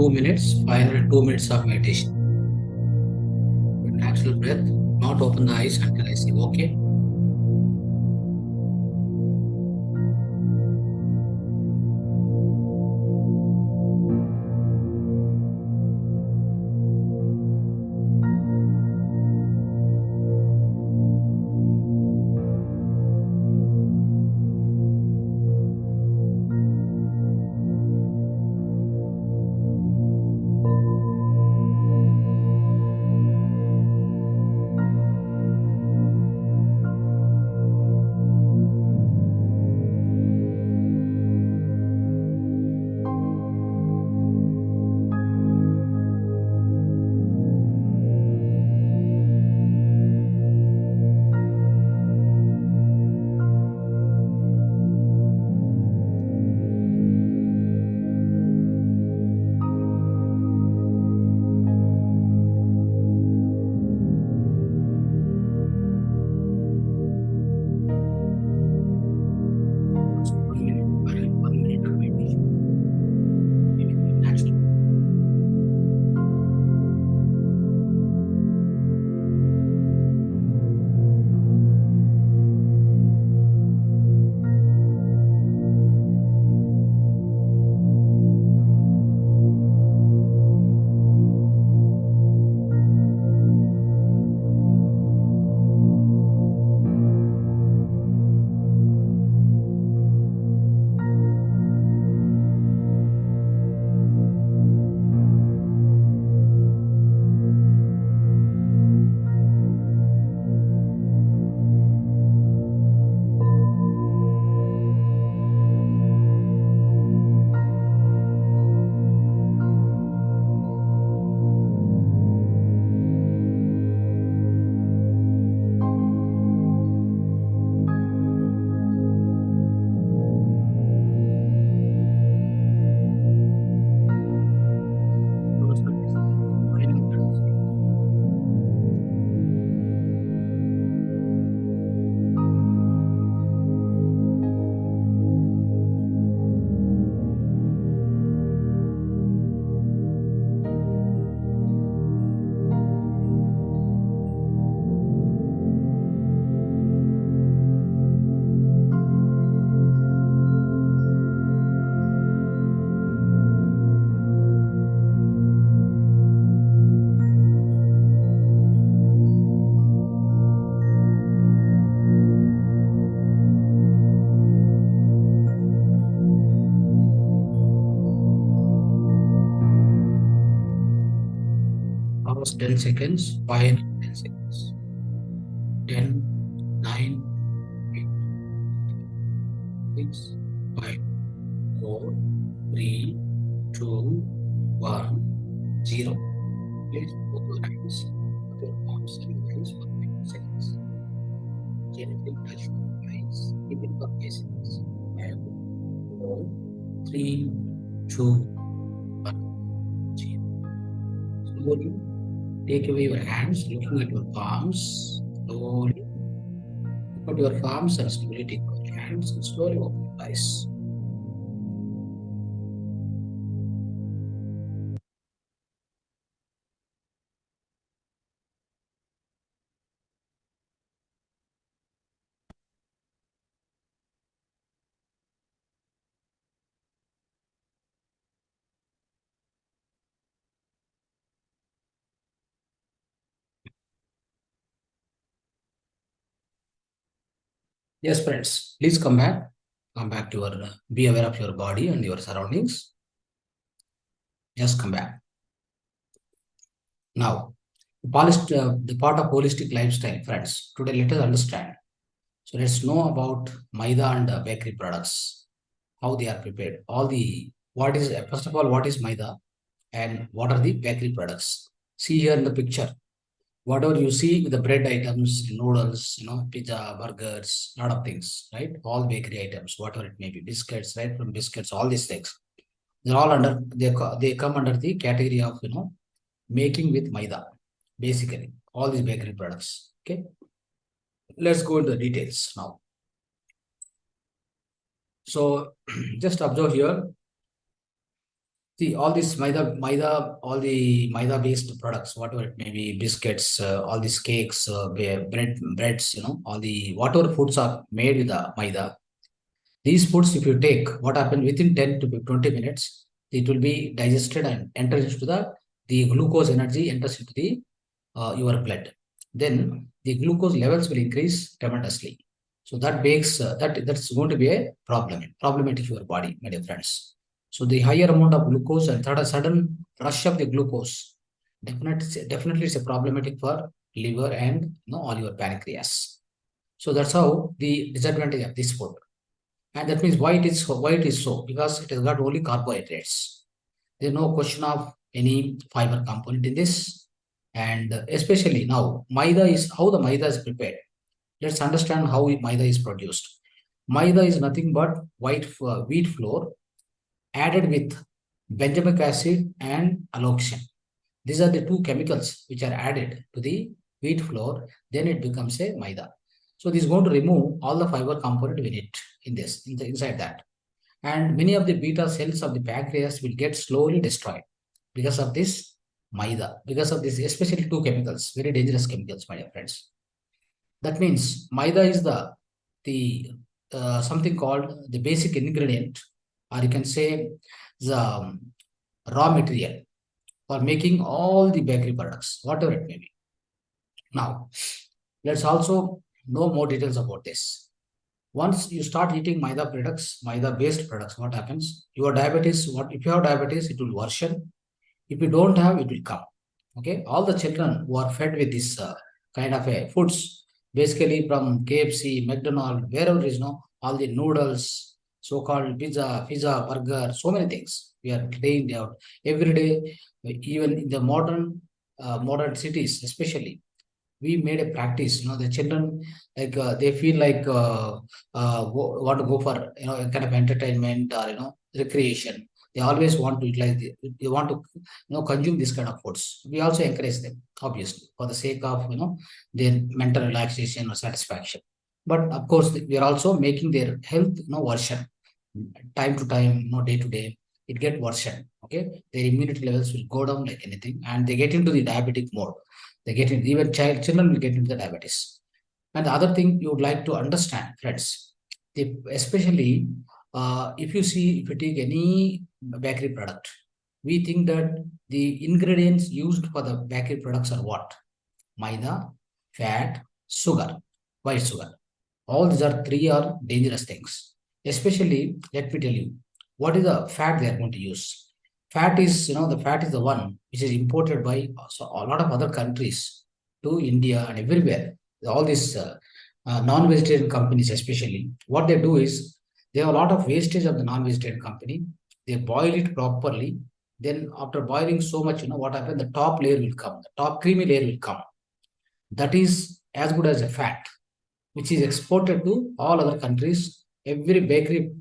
2 minutes, final 2 minutes of meditation. Natural breath, not open the eyes until I say okay. Pause 10 seconds, final 10 seconds. 10, 9, 8, 6, 5, 4, 3, 2, 1, 0. Please put your hands, put your palms and your hands for 5 seconds. Gently touch your eyes, keep it for 5 seconds. 5, 4, 3, 2, 1, 0. Slowly take away your hands, looking at your palms. Slowly put your palms and slowly take your hands and slowly open your eyes. Yes, friends, please come back. Come back to your, be aware of your body and your surroundings. Just come back. Now, the part of holistic lifestyle, friends. Today, let us understand. So let's know about maida and bakery products, how they are prepared. First of all, what is maida and what are the bakery products? See here in the picture. Whatever you see, the bread items, noodles, pizza, burgers, lot of things, right? All bakery items, whatever it may be, biscuits, right? From biscuits, all these things. They're all they come under the category of, making with maida, basically, all these bakery products. Okay. Let's go into the details now. So just observe here. See, all this all the maida-based products, whatever it may be, biscuits, all these cakes, breads, all the whatever foods are made with the maida. These foods, if you take, what happens within 10 to 20 minutes, it will be digested and enters into the glucose energy enters into your blood. Then the glucose levels will increase tremendously. So that makes that's going to be a problematic to your body, my dear friends. So the higher amount of glucose and a sudden rush of the glucose definitely it's a problematic for liver and all your pancreas. So that's how the disadvantage of this food. And that means why it is so, because it has got only carbohydrates. There's no question of any fiber component in this. And especially now, maida is how the maida is prepared. Let's understand how maida is produced. Maida is nothing but wheat flour added with benzoic acid and alloxan. These are the two chemicals which are added to the wheat flour. Then it becomes a maida. So this is going to remove all the fiber component in it inside that. And many of the beta cells of the pancreas will get slowly destroyed because of this maida, because of this, especially two chemicals, very dangerous chemicals, my dear friends. That means maida is the something called the basic ingredient, or you can say the raw material for making all the bakery products, whatever it may be. Now, let's also know more details about this. Once you start eating maida products, maida-based products, what happens? Your diabetes, if you have diabetes, it will worsen. If you don't have, it will come. Okay, all the children who are fed with this kind of foods, basically from KFC, McDonald's, wherever is all the noodles, so-called pizza, burger, so many things we are trained out every day. Even in the modern cities, especially, we made a practice. The children, like they feel like want to go for a kind of entertainment or recreation. They always want to utilize they want to consume this kind of foods. We also encourage them, obviously, for the sake of their mental relaxation or satisfaction. But of course, we are also making their health worsen time to time, day to day. It get worsen. Okay, their immunity levels will go down like anything, and they get into the diabetic mode. They get in, even children will get into the diabetes. And the other thing you would like to understand, friends, especially if you take any bakery product, we think that the ingredients used for the bakery products are what? Maida, fat, sugar, white sugar. All these are dangerous things. Especially, let me tell you, what is the fat they are going to use? Fat is, the fat is the one which is imported by a lot of other countries to India and everywhere. All these non-vegetarian companies, especially, what they do is they have a lot of wastage of the non-vegetarian company. They boil it properly. Then after boiling so much, what happens? The top layer will come. The top creamy layer will come. That is as good as a fat, which is exported to all other countries. Every bakery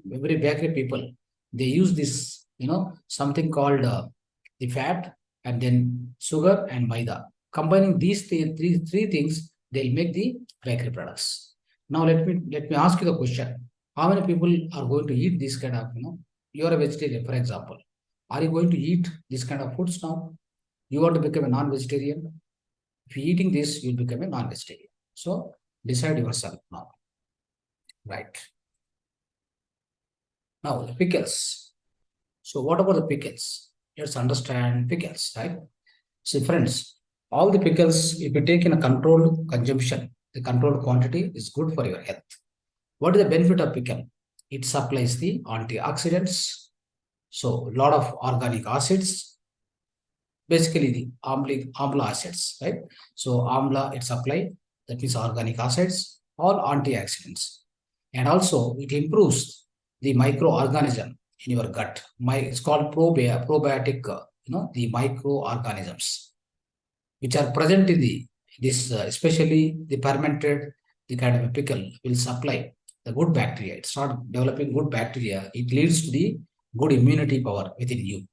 people, they use this, something called the fat and then sugar and maida. Combining these three things, they'll make the bakery products. Now let me ask you the question: how many people are going to eat this kind of, you are a vegetarian, for example. Are you going to eat this kind of foods now? You want to become a non-vegetarian? If you're eating this, you'll become a non-vegetarian. So decide yourself now. Right. Now, the pickles. So what about the pickles? Let's understand pickles, right? So friends, all the pickles, if you take in a controlled consumption, the controlled quantity is good for your health. What is the benefit of pickle? It supplies the antioxidants. So a lot of organic acids, basically the amla acids, right? So amla, it supply, that means organic acids, all antioxidants. And also it improves the microorganism in your gut. It's called probiotic, the microorganisms, which are present in this, especially the fermented, the kind of a pickle will supply the good bacteria. It starts developing good bacteria. It leads to the good immunity power within you.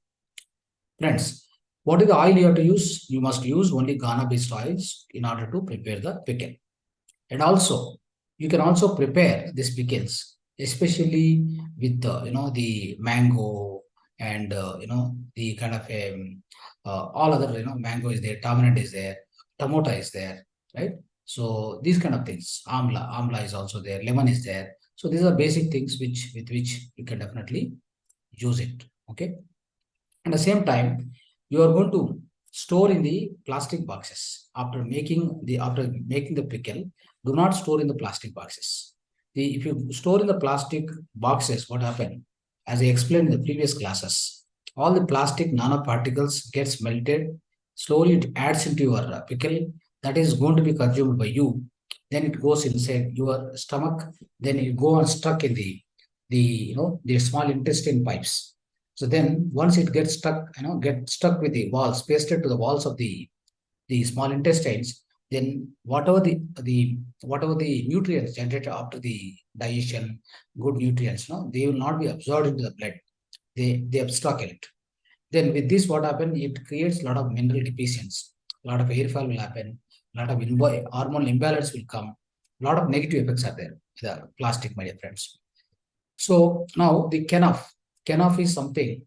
Friends, what is the oil you have to use? You must use only Ghana-based oils in order to prepare the pickle. And also, you can also prepare these pickles, especially with the mango and the kind of all other, mango is there, tamarind is there, tomato is there, right? So these kind of things, amla is also there, lemon is there. So these are basic things with which you can definitely use it. Okay. At the same time, you are going to store in the plastic boxes after making the pickle. Do not store in the plastic boxes. If you store in the plastic boxes, what happens? As I explained in the previous classes, all the plastic nanoparticles gets melted. Slowly, it adds into your pickle that is going to be consumed by you. Then it goes inside your stomach. Then it go on stuck in the small intestine pipes. So then once it gets stuck, get stuck with the walls, pasted to the walls of the small intestines, then whatever the nutrients generated after the digestion, good nutrients, they will not be absorbed into the blood. They obstruct it. Then with this, what happens? It creates a lot of mineral deficiency, a lot of hair fall will happen, a lot of hormonal imbalance will come, a lot of negative effects are there. The plastic, my dear friends. So now the kenaf is something,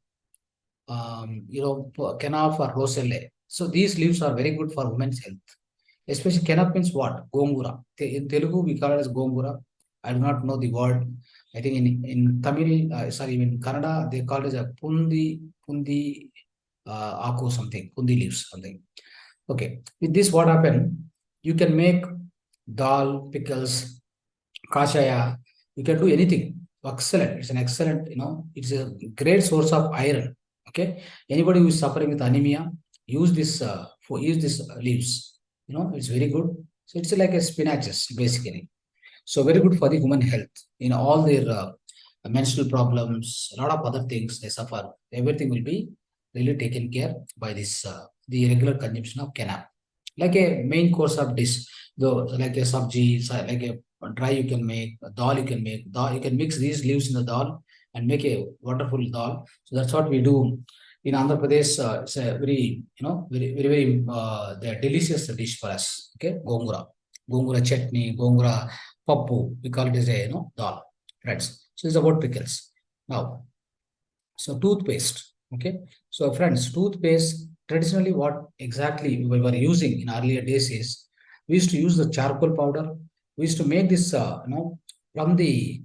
kenaf or roselle. So these leaves are very good for women's health. Especially kenaf means what? Gongura. In Telugu, we call it as gongura. I do not know the word. I think in Tamil, in Kannada, they call it as a pundi aku something, pundi leaves something. Okay. With this, what happened? You can make dal, pickles, kashaya. You can do anything. Excellent. It's an excellent, it's a great source of iron. Okay. Anybody who is suffering with anemia, use this leaves. It's very good. So it's like a spinaches basically. So very good for the human health. In all their menstrual problems, a lot of other things they suffer. Everything will be really taken care by this the regular consumption of kenap. Like a main course of dish, though, like a sabji, like a dry you can make, a dal you can make, dal you can mix these leaves in the dal and make a wonderful dal. So that's what we do in Andhra Pradesh. It's a very, very the delicious dish for us. Okay, gongura chutney, gongura pappu. We call it as a dal, friends. So it's about pickles. Now, so toothpaste. Okay, so friends, toothpaste traditionally what exactly we were using in earlier days is we used to use the charcoal powder. We used to make this, from the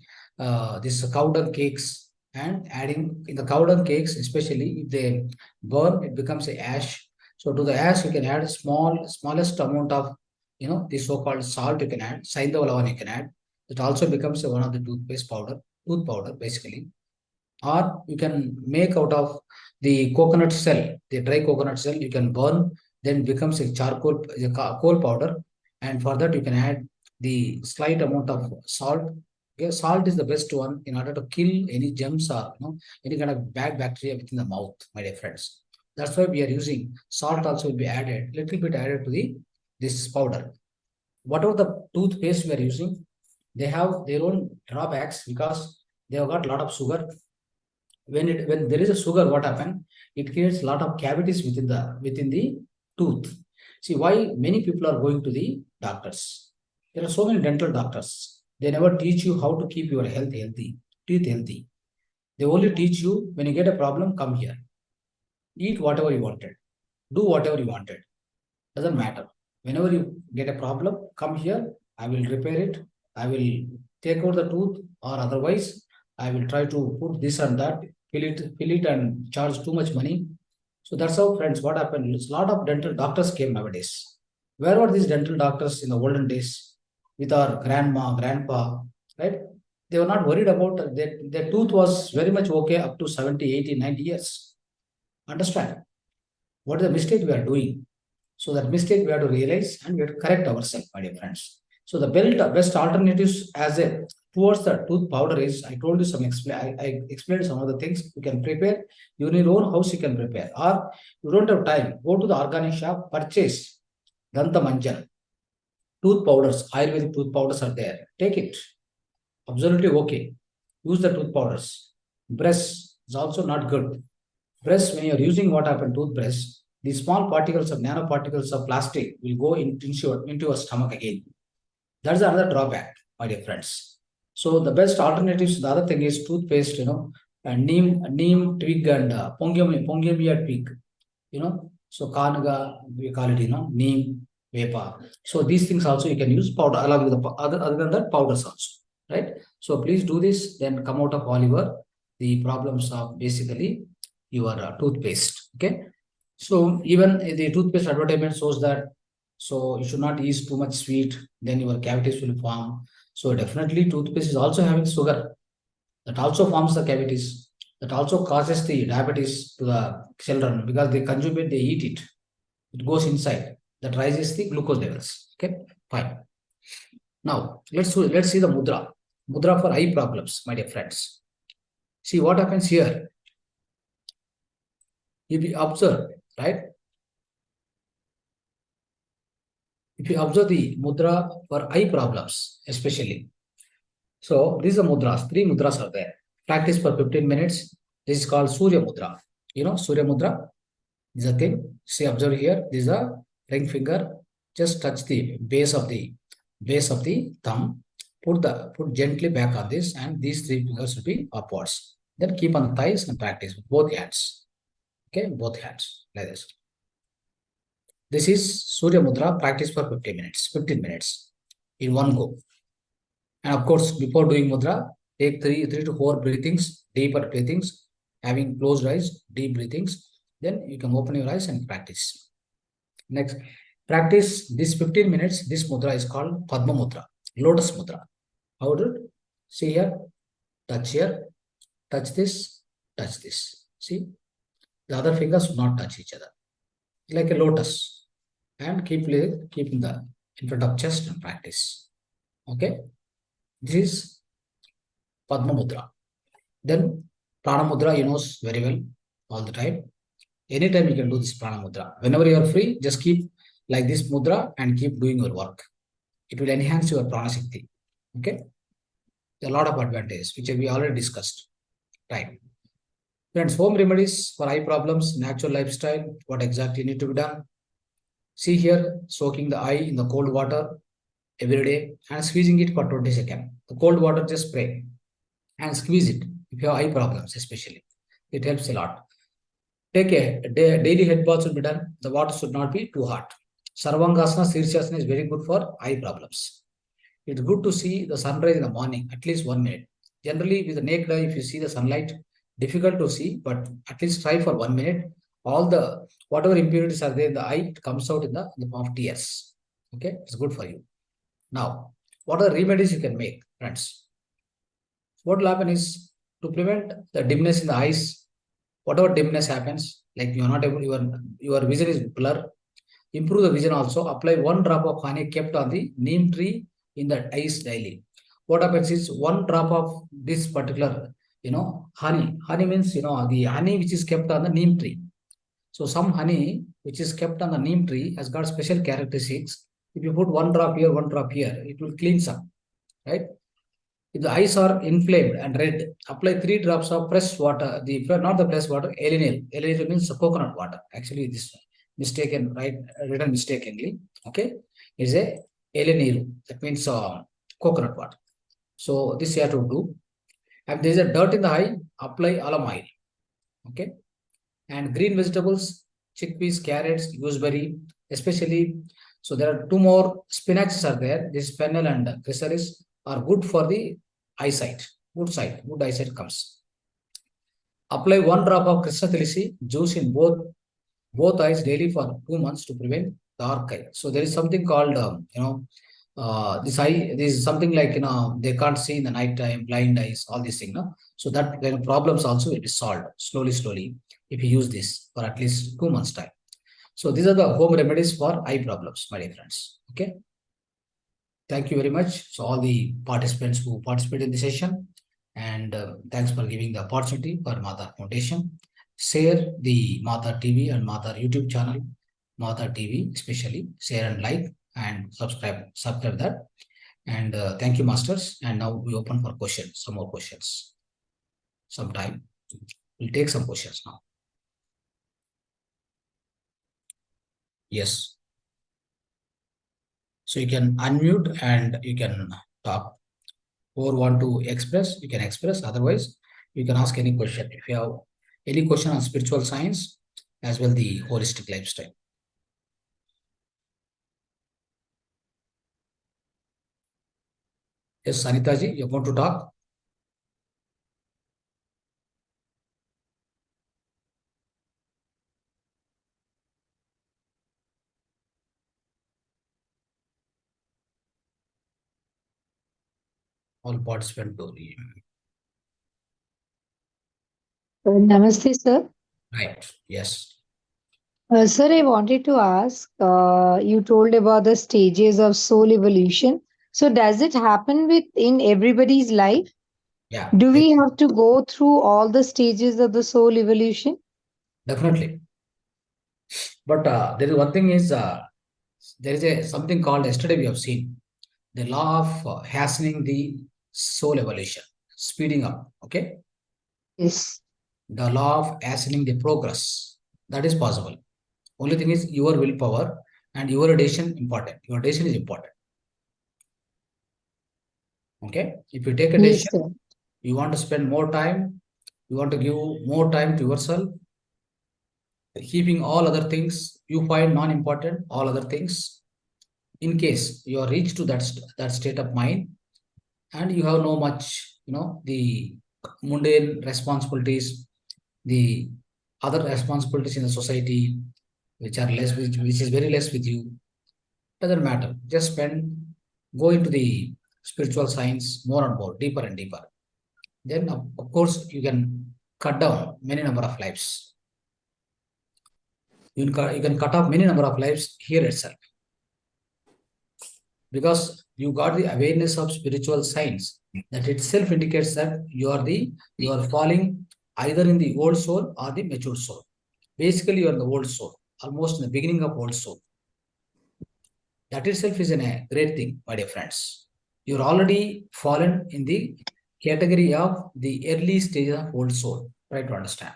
this cow dung cakes, and adding in the cow dung cakes, especially if they burn, it becomes a ash. So to the ash, you can add smallest amount of, the so-called salt you can add, saindavalavan you can add. It also becomes one of the tooth powder basically. Or you can make out of the coconut shell, the dry coconut shell, you can burn, then becomes a charcoal, coal powder. And for that, you can add the slight amount of salt. Okay, salt is the best one in order to kill any germs or any kind of bad bacteria within the mouth, my dear friends. That's why we are using salt. Also will be added, little bit added to this powder. Whatever the toothpaste we are using, they have their own drawbacks because they have got a lot of sugar. When there is a sugar, what happen? It creates a lot of cavities within the tooth. See why many people are going to the doctors. There are so many dental doctors. They never teach you how to keep your teeth healthy. They only teach you when you get a problem, come here, eat whatever you wanted, do whatever you wanted. Doesn't matter. Whenever you get a problem, come here. I will repair it. I will take out the tooth, or otherwise, I will try to put this and that, fill it, and charge too much money. So that's how, friends, what happened. A lot of dental doctors came nowadays. Where were these dental doctors in the olden days with our grandma, grandpa, right? They were not worried about their tooth was very much okay up to 70, 80, 90 years. Understand? What is the mistake we are doing? So that mistake we have to realize and we have to correct ourselves, my dear friends. So the best alternatives as a towards the tooth powder is, I told you I explained some of the things you can prepare. You in your own house you can prepare, or you don't have time, go to the organic shop, purchase Danta Manjal, tooth powders, Ayurvedic tooth powders are there. Take it. Absolutely okay. Use the tooth powders. Brush is also not good. Brush, when you're using what happened, toothbrush, the small particles of nanoparticles of plastic will go into your stomach again. That's another drawback, my dear friends. So the best alternatives, the other thing is toothpaste, neem twig and pongyamia twig, so kanuga, we call it, neem, vepa. So these things also you can use powder along with the other than that powders also, right? So please do this, then come out of all the problems of basically your toothpaste. Okay. So even the toothpaste advertisement shows that, so you should not use too much sweet, then your cavities will form. So definitely toothpaste is also having sugar that also forms the cavities, that also causes the diabetes to the children because they consume it, they eat it. It goes inside. That rises the glucose levels. Okay, fine. Now let's see the mudra. Mudra for eye problems, my dear friends. See what happens here. If you observe, right? If you observe the mudra for eye problems, especially. So these are mudras. 3 mudras are there. Practice for 15 minutes. This is called Surya Mudra. Surya Mudra. This is a thing. See, observe here. This is a ring finger. Just touch the base of the thumb. Put gently back on this, and these 3 fingers will be upwards. Then keep on the thighs and practice with both hands. Okay, both hands like this. This is Surya Mudra. Practice for 15 minutes in one go. And of course, before doing mudra, take three to four breathings, deeper breathings, having closed eyes, deep breathings. Then you can open your eyes and practice. Next, practice this 15 minutes. This mudra is called Padma Mudra, Lotus Mudra. How do it? See here, here, touch this. See, the other fingers should not touch each other. Like a lotus. And keep in front of chest and practice. Okay. This is Padma Mudra. Then Prana Mudra, you know very well all the time. Anytime you can do this Prana Mudra. Whenever you are free, just keep like this Mudra and keep doing your work. It will enhance your Prana Shakti. Okay. There are a lot of advantages, which we already discussed. Right. Friends, home remedies for eye problems, natural lifestyle, what exactly need to be done. See here, soaking the eye in the cold water every day and squeezing it for 20 seconds. The cold water just spray and squeeze it if you have eye problems, especially. It helps a lot. Take a daily head bath should be done. The water should not be too hot. Sarvangasana, Sirshasana is very good for eye problems. It's good to see the sunrise in the morning, at least 1 minute. Generally, with the naked eye, if you see the sunlight, difficult to see, but at least try for 1 minute. All the whatever impurities are there in the eye, it comes out in the form of tears. Okay, it's good for you. Now, what are the remedies you can make, friends? What will happen is to prevent the dimness in the eyes, whatever dimness happens, like you are not able, your vision is blur, improve the vision also, apply 1 drop of honey kept on the neem tree in the eyes daily. What happens is 1 drop of this particular, honey. Honey means, the honey which is kept on the neem tree. So some honey which is kept on the neem tree has got special characteristics. If you put 1 drop here, 1 drop here, it will cleanse up, right? If the eyes are inflamed and red, apply 3 drops of fresh water. Not the fresh water, elenil. Elenil means coconut water. Actually, this written mistakenly. Okay, is a elenil. That means coconut water. So this you have to do. If there is a dirt in the eye, apply alum oil. Okay, and green vegetables, chickpeas, carrots, gooseberry, especially. So there are 2 more spinaches are there. This fennel and chrysalis are good for the eyesight. Good eyesight comes. Apply 1 drop of Krishna tulsi juice in both eyes daily for 2 months to prevent dark eye. So there is something called, this is something like, they can't see in the night time, blind eyes, all these things. No? So that kind of problems also will be solved slowly, if you use this for at least 2 months time. So these are the home remedies for eye problems, my dear friends. Okay. Thank you very much. So all the participants who participated in the session, and thanks for giving the opportunity for Mahavatar Foundation. Share the Mahavatar TV and Mahavatar YouTube channel, Mahavatar TV especially. Share and like and subscribe that. And thank you, masters. And now we open for questions, some more questions. Sometime we'll take some questions now. Yes. So you can unmute and you can talk. Or want to express, you can express. Otherwise, You can ask any question. If you have any question on spiritual science, as well the holistic lifestyle. Yes, Sanita ji, you want to talk? All participants do. Namaste, sir. Right. Yes. Sir, I wanted to ask, you told about the stages of soul evolution. So does it happen in everybody's life? Yeah. Do we have to go through all the stages of the soul evolution? Definitely. But there is one thing is there is something called, yesterday we have seen the law of hastening the soul evolution, speeding up. Okay. Yes. The law of hastening the progress, that is possible. Only thing is your willpower and your decision important. Your decision is important. Okay. If you take a Yes, decision, sir. you want to spend more time, you want to give more time to yourself, keeping all other things you find non-important, all other things. In case you are reached to that state of mind, and you have no much, the mundane responsibilities, the other responsibilities in the society, which are less, which is very less with you, doesn't matter. Just go into the spiritual science more and more, deeper and deeper. Then, of course, you can cut down many number of lives. You can cut off many number of lives here itself, because you got the awareness of spiritual science. That itself indicates that you are falling either in the old soul or the mature soul. Basically, you are in the old soul, almost in the beginning of old soul. That itself is a great thing, my dear friends. You're already fallen in the category of the early stage of old soul. Try to understand.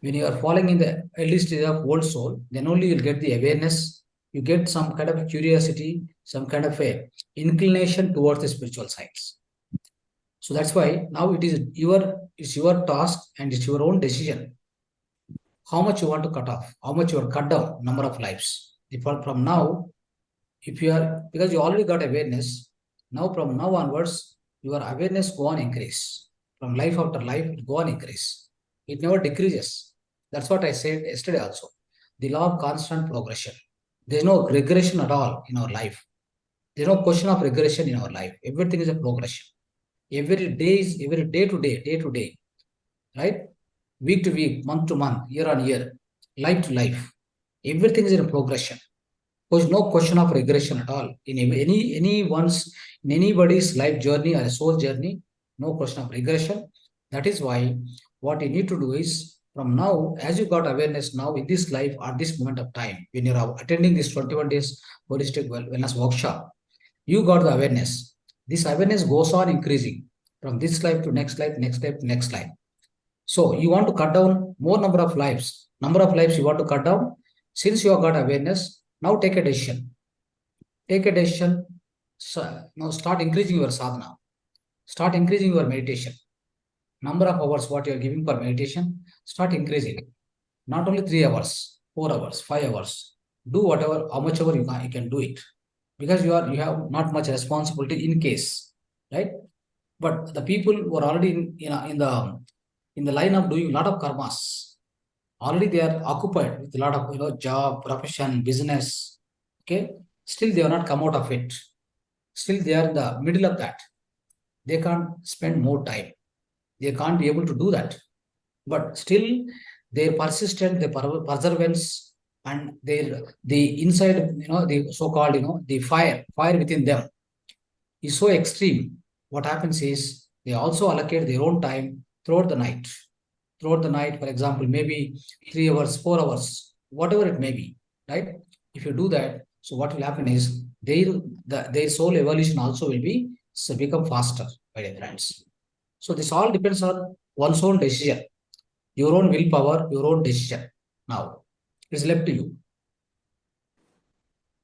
When you are falling in the early stage of old soul, then only you'll get the awareness. You get some kind of a curiosity, some kind of a inclination towards the spiritual science. So that's why now it's your task and it's your own decision. How much you want to cut off, how much you are cut down, number of lives. From now, if you are, because you already got awareness, now from now onwards, your awareness go on increase. From life after life, it go on increase. It never decreases. That's what I said yesterday also. The law of constant progression. There's no regression at all in our life. There's no question of regression in our life. Everything is a progression. Every day to day, right? Week to week, month to month, year on year, life to life. Everything is in a progression. There's no question of regression at all in anybody's life journey or a soul journey. No question of regression. That is why what you need to do is, from now, as you got awareness now in this life at this moment of time, when you're attending this 21 days holistic wellness workshop, you got the awareness. This awareness goes on increasing from this life to next life, next life, next life. So you want to cut down more number of lives. Number of lives you want to cut down. Since you have got awareness, now take a decision. Take a decision. So now start increasing your sadhana. Start increasing your meditation. Number of hours what you are giving for meditation, start increasing. Not only 3 hours, 4 hours, 5 hours. Do whatever, how much ever you can do it. Because you have not much responsibility in case, right? But the people who are already in the line of doing a lot of karmas, already they are occupied with a lot of job, profession, business. Okay, still they have not come out of it. Still they are in the middle of that. They can't spend more time. They can't be able to do that. But still, their persistence, their perseverance, and the inside, the so-called, the fire within them is so extreme. What happens is they also allocate their own time throughout the night. Throughout the night, for example, maybe 3 hours, 4 hours, whatever it may be, right? If you do that, so what will happen is their soul evolution also will be become faster, my dear friends. So this all depends on one's own decision, your own willpower, your own decision. Now, it's left to you.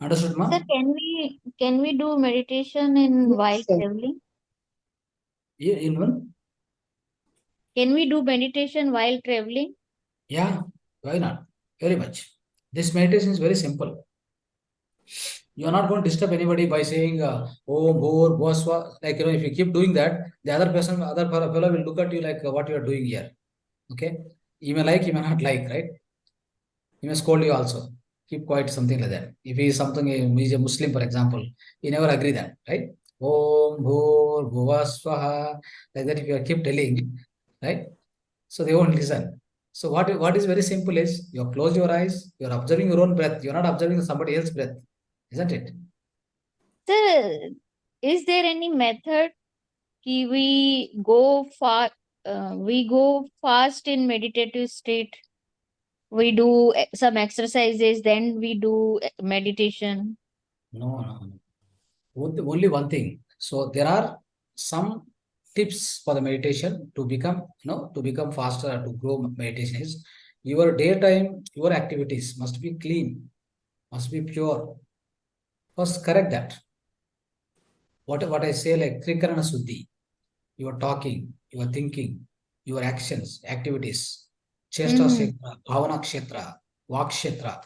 Understood, Sir, ma'am? can we do meditation in Yes, while sir. traveling? In one? Can we do meditation while traveling? Yeah, why not? Very much. This meditation is very simple. You are not going to disturb anybody by saying "Om Bhur Bhuswa." Like if you keep doing that, the other fellow will look at you like what you are doing here. Okay, you may like, you may not like, right? He may scold you also. Keep quiet, something like that. If he is something, he is a Muslim, for example, he never agree that, right? Om Bhur Bhuvaswaha. Like that, if you keep telling, right? So they won't listen. So what is very simple is you close your eyes, you're observing your own breath, you're not observing somebody else's breath, isn't it? Sir, is there any method कि we go fast in meditative state? We do some exercises, then we do meditation. No, no, no. Only one thing. So there are some tips for the meditation to become, to become faster, to grow meditation is your daytime, your activities must be clean, must be pure. First, correct that. What I say, like Trikarana Suddhi, your talking, your thinking, your actions, activities, Cheshtra Mm-hmm. Kshetra, Bhavana Kshetra, Vak Kshetra,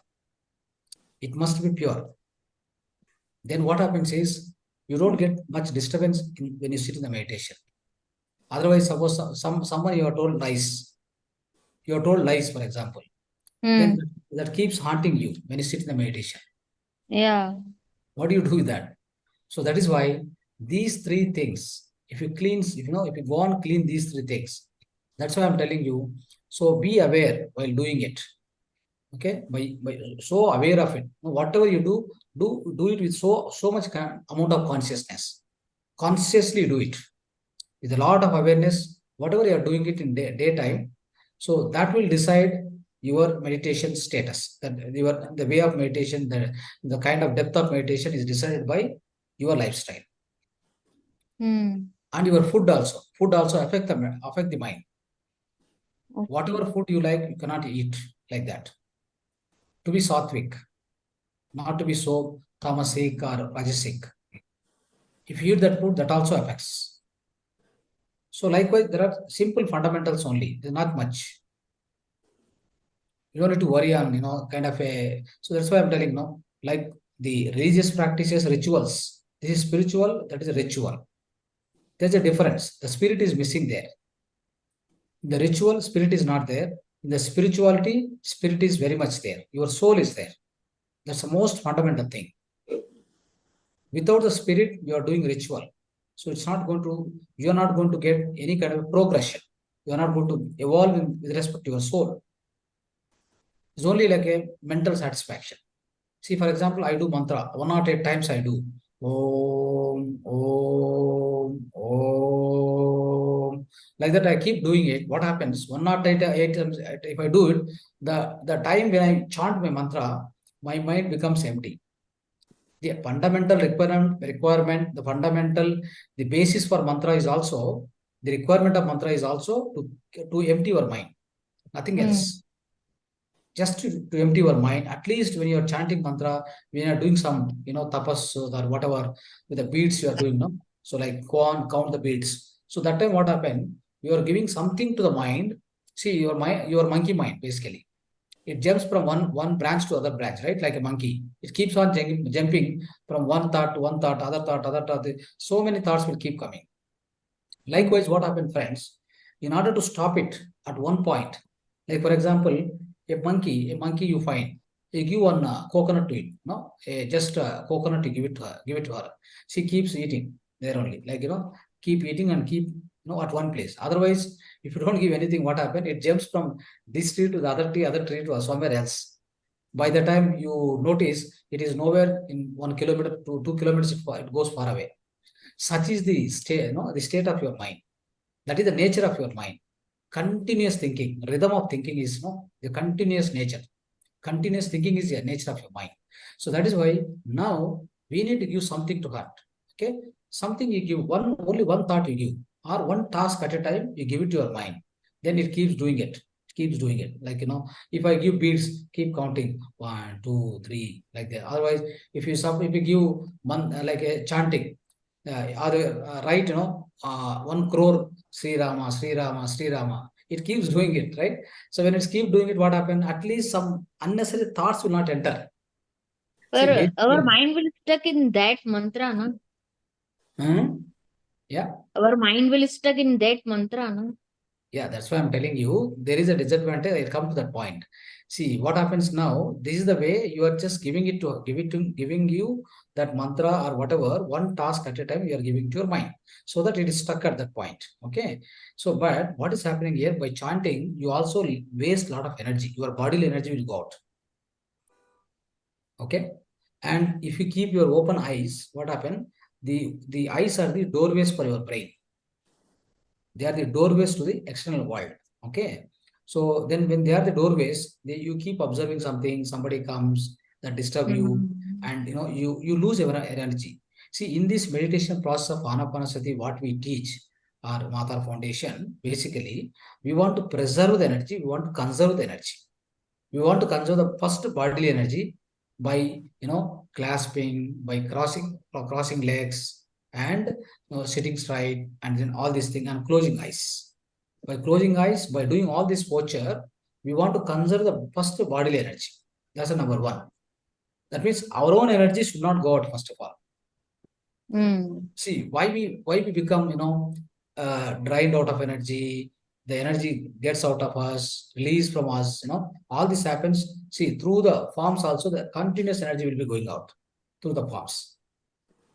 it must be pure. Then what happens is you don't get much disturbance when you sit in the meditation. Otherwise, suppose someone you are told lies, for example, then Mm. that keeps haunting you when you sit in the meditation. Yeah. What do you do with that? So that is why these three things, if you clean, if you go on clean these three things, that's why I'm telling you. So be aware while doing it. Okay, by so aware of it. Whatever you do it with so much amount of consciousness. Consciously do it with a lot of awareness. Whatever you are doing it in daytime, so that will decide your meditation status. That the way of meditation, the kind of depth of meditation is decided by your lifestyle Mm. and your food also. Food also affect the mind. Okay. Whatever food you like, you cannot eat like that. To be sattvic, not to be so tamasic or rajasic. If you eat that food, that also affects. So likewise, there are simple fundamentals only. There's not much. You don't need to worry on, kind of a. So that's why I'm telling, like the religious practices, rituals. This is spiritual, that is a ritual. There's a difference. The spirit is missing there. In the ritual, spirit is not there. In the spirituality, spirit is very much there. Your soul is there. That's the most fundamental thing. Without the spirit, you are doing ritual. So you are not going to get any kind of progression. You are not going to evolve with respect to your soul. It's only like a mental satisfaction. See, for example, I do mantra 108 times. I do Om, Om, Om. Like that, I keep doing it. What happens? 108 times, if I do it, the time when I chant my mantra, my mind becomes empty. The fundamental the basis for mantra is also, the requirement of mantra is also to empty your mind, nothing Mm. else. Just to empty your mind, at least when you're chanting mantra, when you're doing some, tapas or whatever, with the beads you are doing, no? So like go on, count the beads. So that time what happened? You are giving something to the mind. See, your monkey mind, basically. It jumps from one branch to other branch, right? Like a monkey. It keeps on jumping from one thought to one thought, other thought, other thought. So many thoughts will keep coming. Likewise, what happened, friends? In order to stop it at one point, like for example, a monkey you find, you give one coconut to it, no, just coconut to give it to her. She keeps eating there only, like keep eating and keep at one place. Otherwise, if you don't give anything, what happened? It jumps from this tree to the other tree to somewhere else. By the time you notice, it is nowhere in 1 kilometer to 2 kilometers. It goes far away. Such is the state, the state of your mind. That is the nature of your mind. Continuous thinking, rhythm of thinking is the continuous nature. Continuous thinking is the nature of your mind. So that is why now we need to give something to heart. Okay, something you give, only one thought you give, or one task at a time you give it to your mind. Then it keeps doing it. Keeps doing it. Like if I give beats, keep counting 1, 2, 3, like that. Otherwise, if you give like a chanting, or write 1 crore Sri Rama, Sri Rama, Sri Rama. It keeps doing it, right? So when it's keep doing it, what happens? At least some unnecessary thoughts will not enter. See, But our basically, mind will stuck in that mantra, na? yeah. Our mind will stuck in that mantra, na? Yeah, that's why I'm telling you, there is a disadvantage. I'll come to that point. See, what happens now, this is the way you are just giving giving you that mantra or whatever, one task at a time you are giving to your mind so that it is stuck at that point. Okay. So, but what is happening here by chanting, you also waste a lot of energy. Your bodily energy will go out. Okay. And if you keep your open eyes, what happens? The eyes are the doorways for your brain. They are the doorways to the external world. Okay. So then when they are the doorways, you keep observing something, somebody comes that disturb you, and you lose your energy. See, in this meditation process of Anapanasati, what we teach our Mahavatar Foundation, basically, we want to preserve the energy, we want to conserve the energy. We want to conserve the first bodily energy by clasping, by crossing legs, and sitting straight, and then all these things, and closing eyes. By closing eyes, by doing all this posture, we want to conserve the first bodily energy. That's the number one. That means our own energy should not go out first of all. See, why we become drained out of energy, the energy gets out of us, released from us, all this happens. See, through the forms also, the continuous energy will be going out through the forms.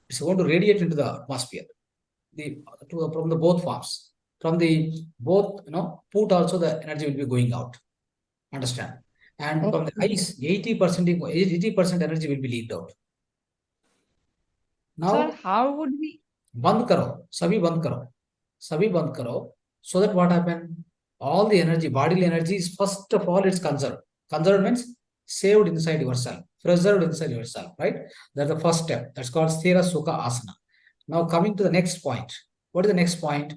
It's going to radiate into the atmosphere. From the both forms. From the both, put also the energy will be going out. Understand? And from the eyes, 80% energy will be leaked out. Now, Sir, how would we? बंद करो सभी बंद करो so that what happen, all the energy, bodily energy is first of all, it's conserved means saved inside yourself, preserved inside yourself, right? That's the first step. That's called sthira sukha asana. Now coming to the next point. What is the next point?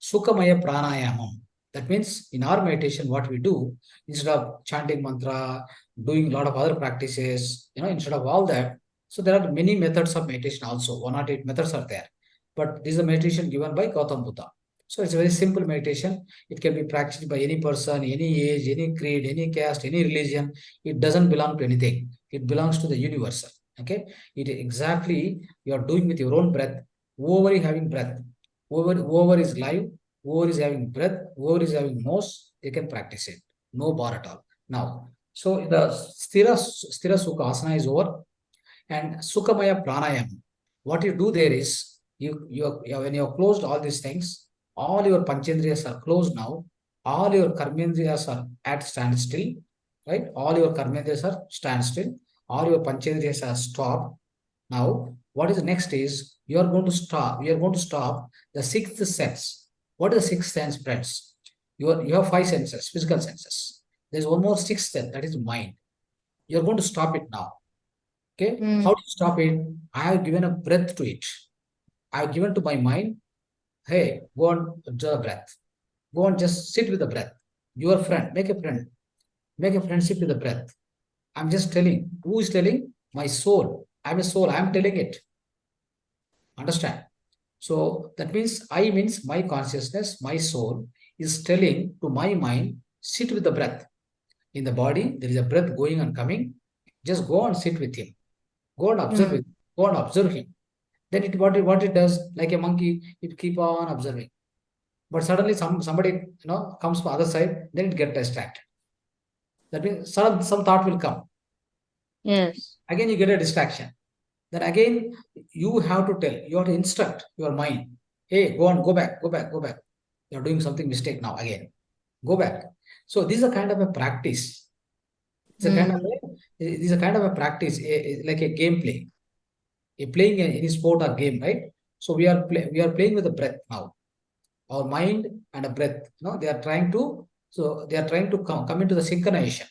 Sukhamaya pranayamam. That means in our meditation, what we do, instead of chanting mantra, doing a lot of other practices, instead of all that, so there are many methods of meditation also. 108 methods are there. But this is a meditation given by Gautam Buddha. So it's a very simple meditation. It can be practiced by any person, any age, any creed, any caste, any religion. It doesn't belong to anything. It belongs to the universal. Okay. It exactly you are doing with your own breath. Whoever is having breath, whoever is live, whoever is having breath, whoever is having nose, they can practice it. No bar at all. Now, so the Sthira Sukha Asana is over. And Sukhamaya Pranayama. What you do there is, when you have closed all these things, all your Panchendriyas are closed now, all your Karmendriyas are at standstill, right? All your Karmendriyas are standstill, all your Panchendriyas are stopped. Now, what is the next is, we are going to stop the sixth sense. What is the sixth sense, friends? You have five senses, physical senses. There's one more sixth sense, that is mind. You're going to stop it now. Okay, how do you stop it? I have given a breath to it. I have given to my mind, hey, go on, observe the breath. Go on, just sit with the breath. Your friend, make a friendship with the breath. I'm just telling. Who is telling? My soul. I'm a soul. I'm telling it. Understand? So that means I means my consciousness, my soul is telling to my mind, sit with the breath. In the body, there is a breath going and coming. Just go and sit with him. Go and observe it. Go and observe him. Then what it does, like a monkey, it keep on observing. But suddenly somebody comes from the other side, then it gets distracted. That means some thought will come. Yes. Again, you get a distraction. Then again, you have to instruct your mind. Hey, go back. You're doing something mistake now again. Go back. So this is a kind of a practice. It's a kind of a practice, like a gameplay. Playing any sport or game, right? So we are playing with the breath now. Our mind and a breath, they are trying to come into the synchronization,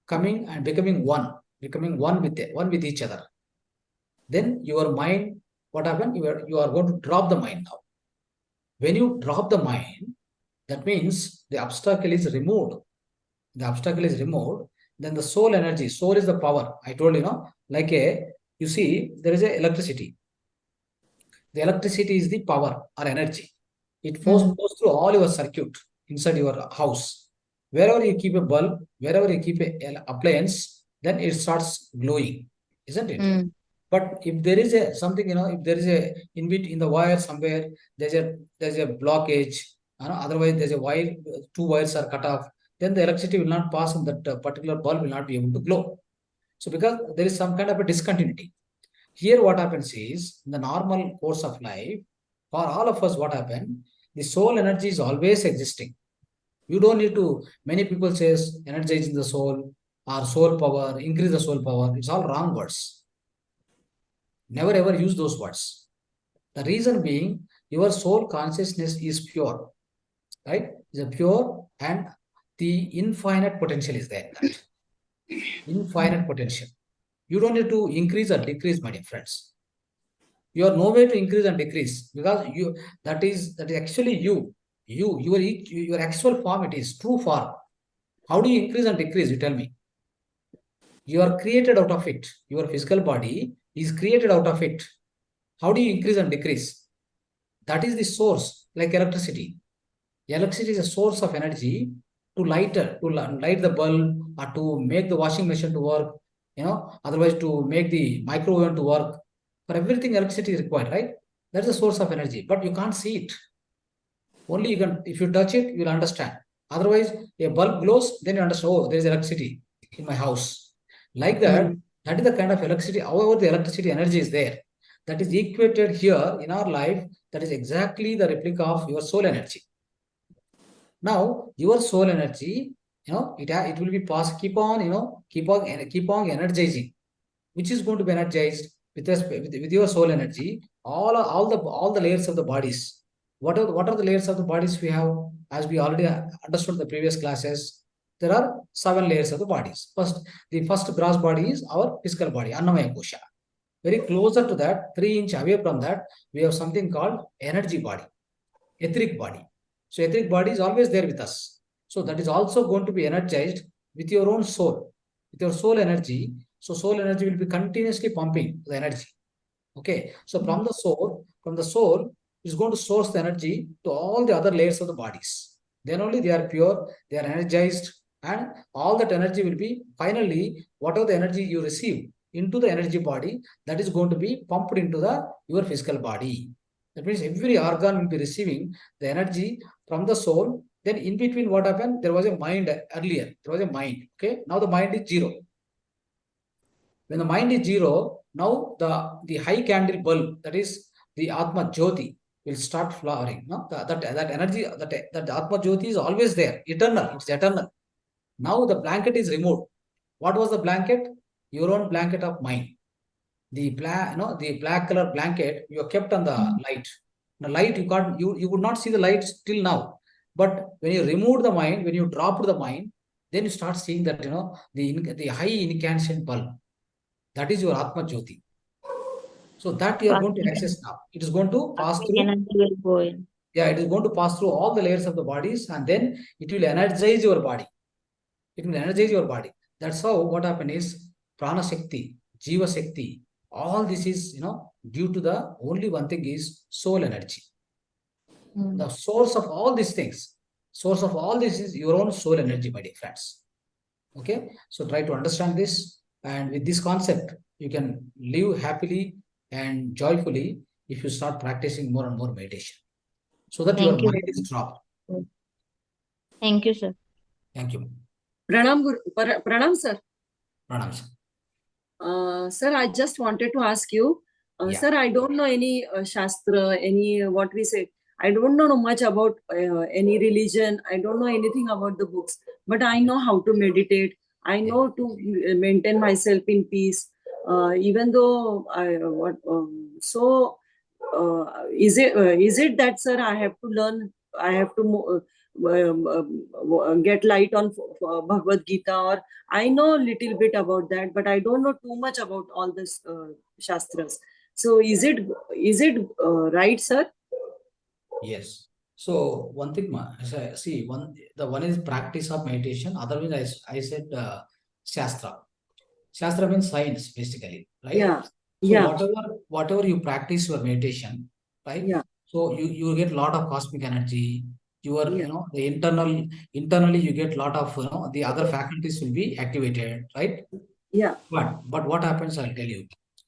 coming and becoming one with each other. Then your mind, what happened? You are going to drop the mind now. When you drop the mind, that means the obstacle is removed. Then the soul energy, soul is the power. I told like you see, there is a electricity. The electricity is the power or energy. It goes through all your circuit inside your house. Wherever you keep a bulb, wherever you keep an appliance, then it starts glowing, isn't it? But if there is a something, if there is a in the wire somewhere, there's a blockage, otherwise there's a wire, two wires are cut off, then the electricity will not pass and that particular bulb will not be able to glow. So because there is some kind of a discontinuity. Here what happens is, in the normal course of life, for all of us what happened, the soul energy is always existing. You don't need to, many people says energizing the soul or soul power, increase the soul power. It's all wrong words. Never ever use those words. The reason being, your soul consciousness is pure, right? It's a pure and the infinite potential is there. That infinite potential. You don't need to increase or decrease, my dear friends. You are no way to increase and decrease because that is actually your actual form. It is true form. How do you increase and decrease? You tell me. You are created out of it. Your physical body is created out of it. How do you increase and decrease? That is the source, like electricity. Electricity is a source of energy to light the bulb or to make the washing machine to work, otherwise to make the microwave to work. For everything, electricity is required, right? That's the source of energy, but you can't see it. Only you can, if you touch it, you'll understand. Otherwise, a bulb glows, then you understand, oh, there is electricity in my house. Like that, that is the kind of electricity. However, the electricity energy is there. That is equated here in our life. That is exactly the replica of your soul energy. Now, your soul energy, it will be keep on energizing, which is going to be energized with your soul energy. All the layers of the bodies. What are the layers of the bodies we have? As we already understood in the previous classes, there are 7 layers of the bodies. The first gross body is our physical body, Annamaya Kosha. Very closer to that, 3 inch away from that, we have something called energy body, etheric body. So etheric body is always there with us. So that is also going to be energized with your own soul, with your soul energy. So soul energy will be continuously pumping the energy. Okay. So from the soul is going to source the energy to all the other layers of the bodies. Then only they are pure, they are energized, and all that energy will be finally, whatever the energy you receive into the energy body, that is going to be pumped into your physical body. That means every organ will be receiving the energy from the soul. Then in between what happened? There was a mind earlier. There was a mind. Okay. Now the mind is 0. When the mind is 0, now the high candle bulb, that is the Atma Jyoti, will start flowering. No? That energy, that Atma Jyoti is always there. Eternal. It's eternal. Now the blanket is removed. What was the blanket? Your own blanket of mind. The black color blanket you have kept on the light. The light you could not see the light till now. But when you remove the mind, when you drop the mind, then you start seeing that the high incandescent bulb. That is your Atma Jyoti. So that you are going to access now. It is going to pass through. Energy will go in. Yeah, it is going to pass through all the layers of the bodies, and then it will energize your body. It will energize your body. That's how what happened is Prana Shakti, Jiva Shakti. All this is, due to the only one thing is soul energy. The source of all these things, source of all this is your own soul energy, my dear friends. Okay, so try to understand this, and with this concept, you can live happily and joyfully if you start practicing more and more meditation, so that your mind is dropped. Thank you, sir. Thank you. Pranam, Pranam, sir. Pranam, sir. Sir, I just wanted to ask you, sir, I don't know any Shastra, any what we say. I don't know much about any religion. I don't know anything about the books, but I know how to meditate. I know to maintain myself in peace. Even though is it that, sir, I have to learn? I have to get light on Bhagavad Gita, or I know a little bit about that, but I don't know too much about all this Shastras. So is it right, sir? Yes. So one thing, see, the one is practice of meditation. Other one I said Shastra. Shastra means science, basically, right? Yeah. So whatever you practice your meditation, right? Yeah. So you get a lot of cosmic energy. Your Yeah. the internally you get a lot of the other faculties will be activated, right? Yeah. But what happens? I'll tell you.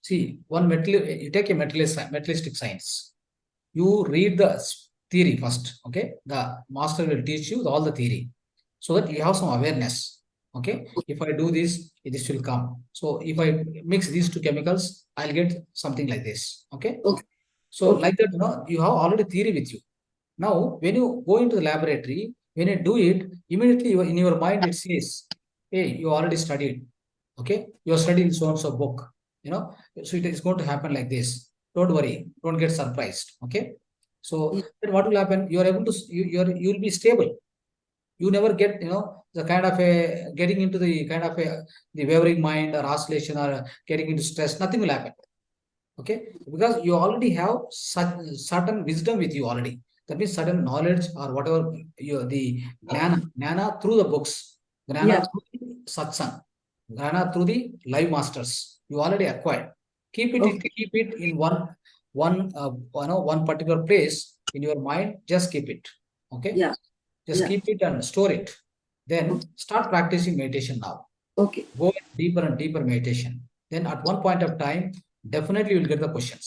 See, you take a materialistic science. You read the theory first. Okay, the master will teach you all the theory, so that you have some awareness. Okay, if I do this will come. So if I mix these two chemicals, I'll get something like this. Okay, Okay. so Okay. like that, you have already theory with you. Now, when you go into the laboratory, when you do it, immediately in your mind it says, "Hey, you already studied. Okay, you are studying so and so book. So it is going to happen like this. Don't worry. Don't get surprised. Okay." So Yeah. then what will happen? You are able to you'll be stable. You never get the kind of a getting into the kind of a the wavering mind or oscillation or getting into stress. Nothing will happen. Okay, because you already have such certain wisdom with you already. That means certain knowledge or whatever the gnana through the books, gnana Yeah. through the satsang, gnana through the live masters, you already acquired. Okay. Keep it in one one particular place in your mind. Just keep it. Okay, Yeah. just Yeah. keep it and store it. Then Okay. start practicing meditation now. Okay. Go deeper and deeper meditation. Then at one point of time, definitely you'll get the questions.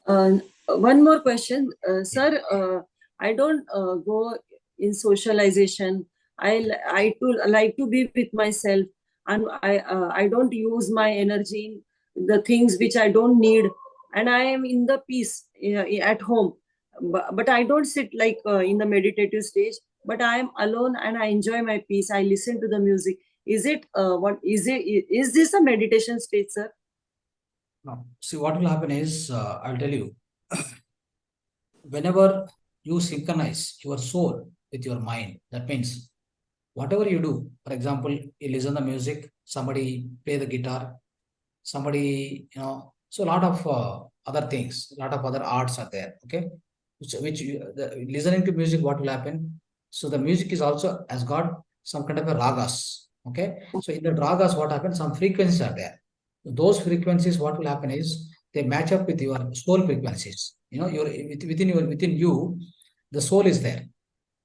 Uh, One more question, Yeah. sir. I don't go in socialization. I too like to be with myself, and I don't use my energy in the things which I don't need, and I am in the peace at home. But I don't sit like in the meditative stage. But I am alone and I enjoy my peace. I listen to the music. Is it what is it? Is this a meditation state, sir? Now, see what will happen is, I'll tell you, whenever you synchronize your soul with your mind, that means whatever you do, for example, you listen to music, somebody play the guitar, somebody, so a lot of other things, a lot of other arts are there. Okay, listening to music, what will happen? So the music is also has got some kind of a ragas. Okay, so in the ragas, what happens? Some frequencies are there. Those frequencies, what will happen is they match up with your soul frequencies. Within you, the soul is there.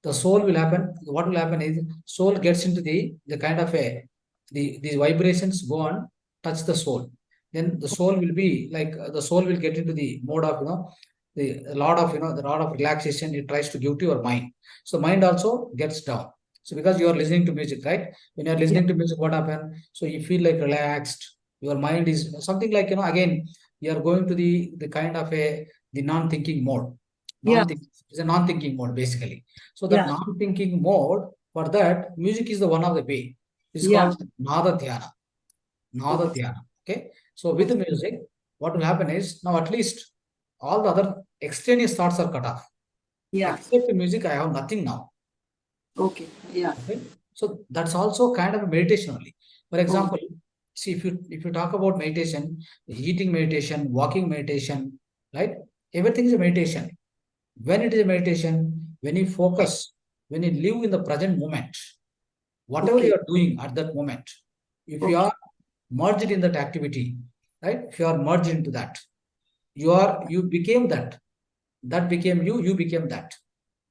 The soul will happen. What will happen is soul gets into the kind of a the vibrations go on touch the soul. Then the soul will be like the soul will get into the mode of the lot of relaxation it tries to give to your mind. So mind also gets down. So because you are listening to music, right? When you are Yeah. listening to music, what happens? So you feel like relaxed. Your mind is something like again you are going to the kind of the non-thinking mode. Yeah. Non-thinking is a non-thinking mode basically. So that Yeah. non-thinking mode, for that, music is the one of the way. It's Yeah. called Nada Dhyana. Nada Okay. Dhyana. Okay. So with the music, what will happen is now at least all the other extraneous thoughts are cut off. Yeah. Except the music, I have nothing now. Okay. Yeah. Okay. So that's also kind of a meditation only. For Oh. example, see if you talk about meditation, eating meditation, walking meditation, right? Everything is a meditation. When it is a meditation, when you focus, when you live in the present moment, whatever Okay. you are doing at that moment, if you Okay. are merged in that activity, right? If you are merged into that, you became that. That became you, you became that.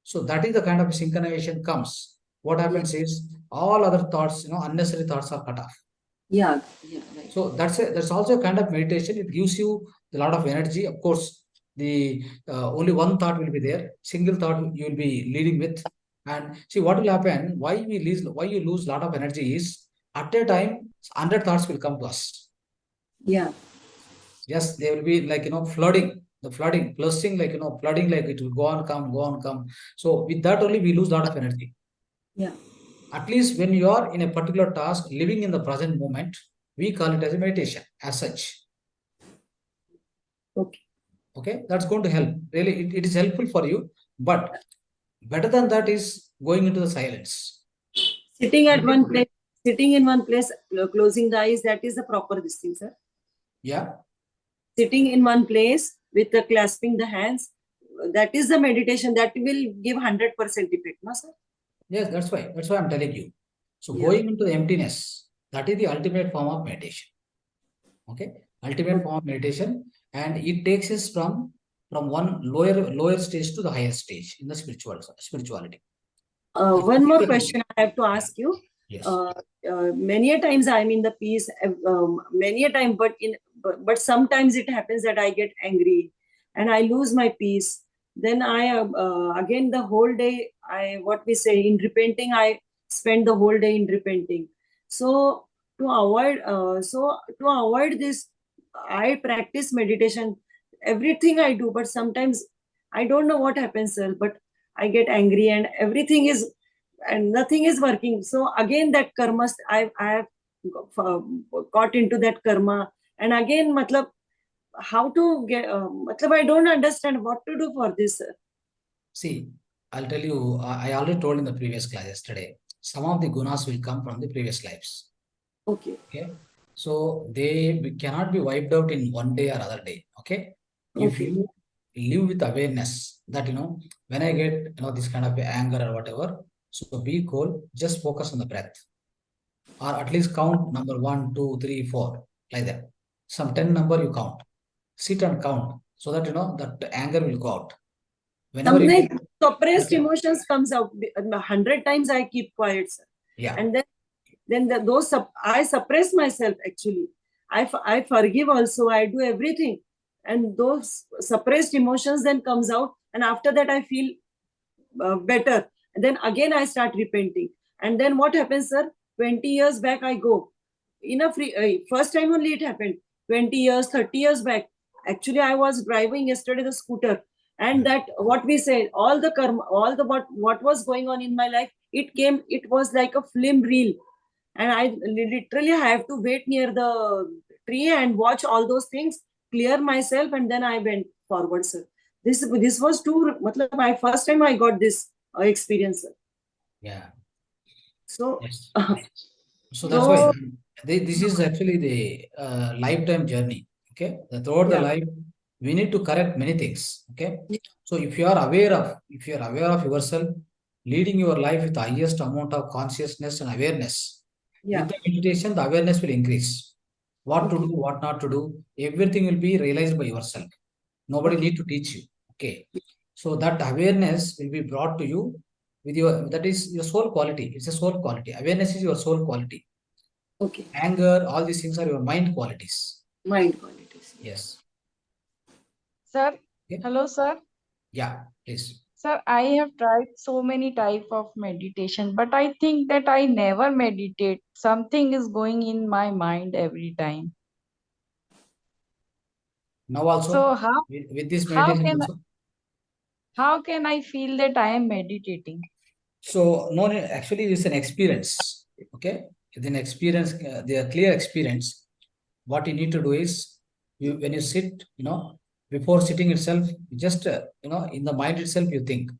So that is the kind of synchronization comes. What Yeah. happens is all other thoughts, unnecessary thoughts are cut off. Yeah. Yeah. Right. So that's also a kind of meditation. It gives you a lot of energy. Of course, the only one thought will be there. Single thought you will be leading with. And see what will happen. Why you lose a lot of energy is at a time 100 thoughts will come to us. Yeah. Yes, they will be like flooding. The flooding, flushing like flooding like it will go on come, go on come. So with that only we lose a lot of energy. Yeah. At least when you are in a particular task, living in the present moment, we call it as a meditation as such. Okay. Okay, that's going to help. Really, it is helpful for you. But better than that is going into the silence. Sitting at one place, sitting in one place, closing the eyes. That is the proper this thing, sir. Yeah. Sitting in one place with the clasping the hands. That is the meditation that will give 100% effect, no, sir? Yes, that's why. That's why I'm telling you. So Yeah. going into the emptiness, that is the ultimate form of meditation. Okay, ultimate form of meditation, and it takes us from from one lower stage to the higher stage in the spirituality. One more question I have to ask you. Yes. Many a times I'm in the peace, many a time, but sometimes it happens that I get angry and I lose my peace. Then I again the whole day in repenting, I spend the whole day in repenting. So to avoid this, I practice meditation. Everything I do, but sometimes I don't know what happens, sir. But I get angry and nothing is working. So again, that karma, I have got into that karma. And again, how to get, I don't understand what to do for this, sir. See, I'll tell you, I already told in the previous class yesterday, some of the gunas will come from the previous lives. Okay. Okay. So they cannot be wiped out in one day or other day. Okay. If Okay. you live with awareness that, when I get, this kind of anger or whatever, so be cool, just focus on the breath. Or at least count number 1, 2, 3, 4, like that. Some 10 number you count. Sit and count so that, that anger will go out. Whenever you Sometimes suppressed emotions comes out. 100 times I keep quiet, sir. Yeah. And then I suppress myself actually. I forgive also. I do everything, and those suppressed emotions then comes out, and after that I feel better. And then again I start repenting, and then what happens, sir? 20 years back I go in a free. First time only it happened. 20 years, 30 years back. Actually, I was driving yesterday the scooter, and that what we say, all the karma, all the what was going on in my life, it was like a film reel. And I literally have to wait near the tree and watch all those things, clear myself, and then I went forward, sir. This was too. My first time I got this experience, sir. Yeah. So, yes. So that's why this is actually the lifetime journey. Okay, throughout the life, we need to correct many things. Okay, so if you are aware of yourself, leading your life with the highest amount of consciousness and awareness. With the meditation, the awareness will increase. What to do, what not to do, everything will be realized by yourself. Nobody need to teach you. Okay, so that awareness will be brought to you with that is your soul quality. It's a soul quality. Awareness is your soul quality. Okay. Anger, all these things are your mind qualities. Mind qualities. Yes. Sir, Okay. hello, sir. Yeah, please. Sir, I have tried so many type of meditation, but I think that I never meditate. Something is going in my mind every time. Now also, So how with this how meditation can also. how can I feel that I am meditating? So no, actually it's an experience. Okay, it's an experience. The clear experience. What you need to do is, when you sit, before sitting itself, just in the mind itself, you think,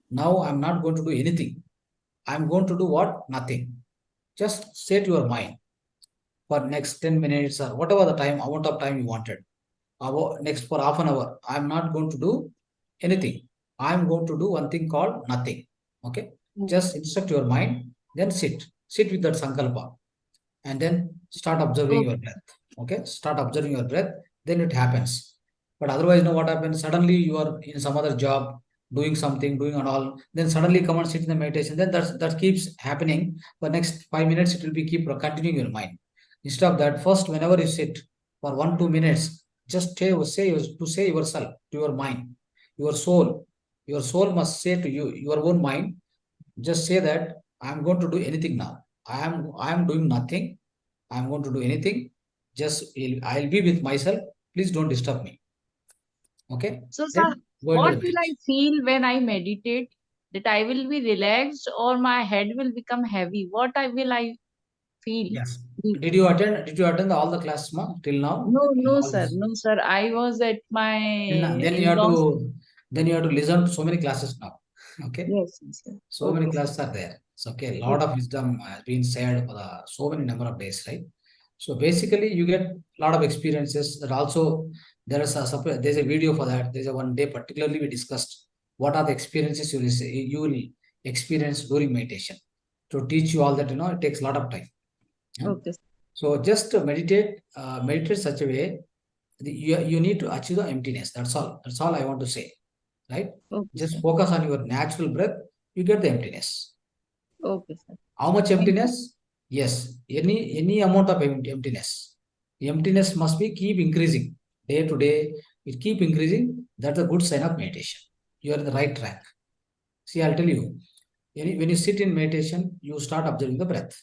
now I'm not going to do anything. I'm going to do what? Nothing. Just set your mind for next 10 minutes or whatever the amount of time you wanted. Next for half an hour, I'm not going to do anything. I'm going to do one thing called nothing. Okay. Just instruct your mind, then sit with that sankalpa, and then start observing your breath. Okay. Start observing your breath, then it happens. But otherwise, what happens? Suddenly you are in some other job, doing something, doing and all. Then suddenly come and sit in the meditation. Then that keeps happening. For next 5 minutes, it will be keep continuing your mind. Instead of that, first, whenever you sit for 1-2 minutes, just say yourself, to your mind, your soul must say to you, your own mind, just say that I'm going to do anything now. I am doing nothing. I'm going to do anything. Just I'll be with myself. Please don't disturb me. Okay. So, Then sir, go into what the will I meditation. feel when I meditate? That I will be relaxed or my head will become heavy? What will I feel? Yes. Did you attend all the classes, ma, till now? No, All sir. this. No, sir. I was at my Then you have in-laws. to listen to so many classes now. Okay. Yes, sir. So many classes are there. So okay, a lot of wisdom has been said for so many number of days, right? So basically, you get a lot of experiences. That also there's a video for that. There's a one day particularly we discussed what are the experiences you will experience during meditation. To teach you all that, it takes a lot of time. Yeah? Okay. So just meditate such a way you need to achieve the emptiness. That's all. That's all I want to say. Right? Okay, Just sir. focus on your natural breath. You get the emptiness. Okay, sir. How much Thank you. emptiness? Yes, any amount of emptiness. The emptiness must be keep increasing day to day. It keep increasing. That's a good sign of meditation. You are in the right track. See, I'll tell you. When you sit in meditation, you start observing the breath.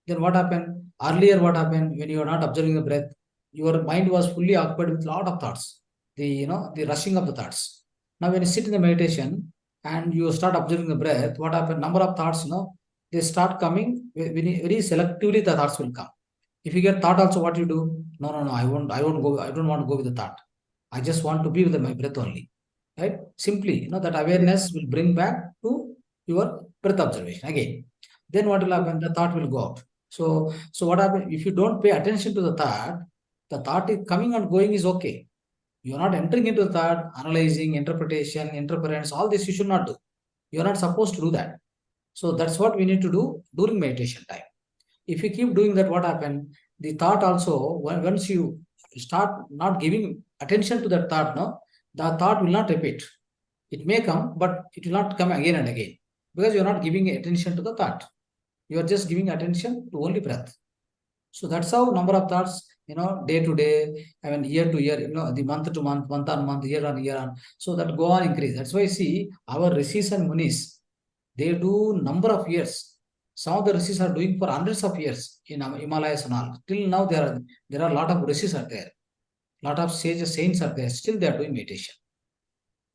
Then what happened? Earlier, what happened when you are not observing the breath? Your mind was fully occupied with a lot of thoughts. The rushing of the thoughts. Now, when you sit in the meditation and you start observing the breath, what happened? Number of thoughts, they start coming very selectively. The thoughts will come. If you get thought also, what you do? No, I won't go. I don't want to go with the thought. I just want to be with my breath only. Right? Simply, that awareness will bring back to your breath observation again. Then what will happen? The thought will go out. So what happens if you don't pay attention to the thought is coming and going is okay. You are not entering into the thought, analyzing, interpretation, interference, all this you should not do. You are not supposed to do that. So that's what we need to do during meditation time. If you keep doing that, what happens? The thought also, once you start not giving attention to that thought, the thought will not repeat. It may come, but it will not come again and again because you are not giving attention to the thought. You are just giving attention to only breath. So that's how number of thoughts, day to day, year to year, the month to month, month on month, year on year on. So that go on increase. That's why see our rishis and munis, they do number of years. Some of the rishis are doing for hundreds of years in Himalayas and all. Till now there are a lot of rishis are there. Lot of sages, saints are there. Still they are doing meditation.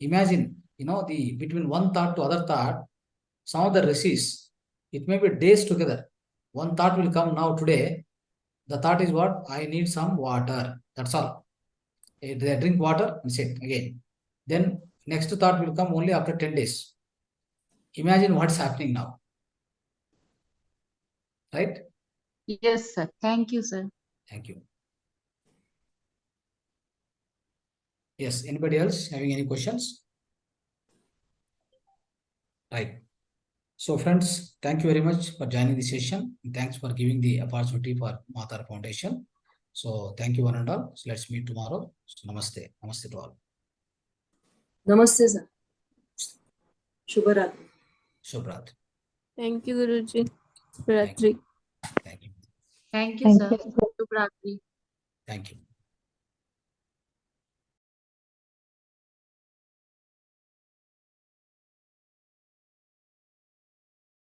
Imagine, between one thought to other thought, some of the rishis, it may be days together. One thought will come now today. The thought is what? I need some water. That's all. They drink water and sit again. Then next thought will come only after 10 days. Imagine what's happening now. Right? Yes, sir. Thank you, sir. Thank you. Yes, anybody else having any questions? Right. So friends, thank you very much for joining the session. Thanks for giving the opportunity for Mahavatar Foundation. So thank you one and all. So let's meet tomorrow. So namaste. Namaste to all. Namaste, sir. Shubharatri. Shubhrat. Thank you, Guruji. Thank Ratri. Thank you. Thank you, Thank sir. you. Shubhratri. Thank you.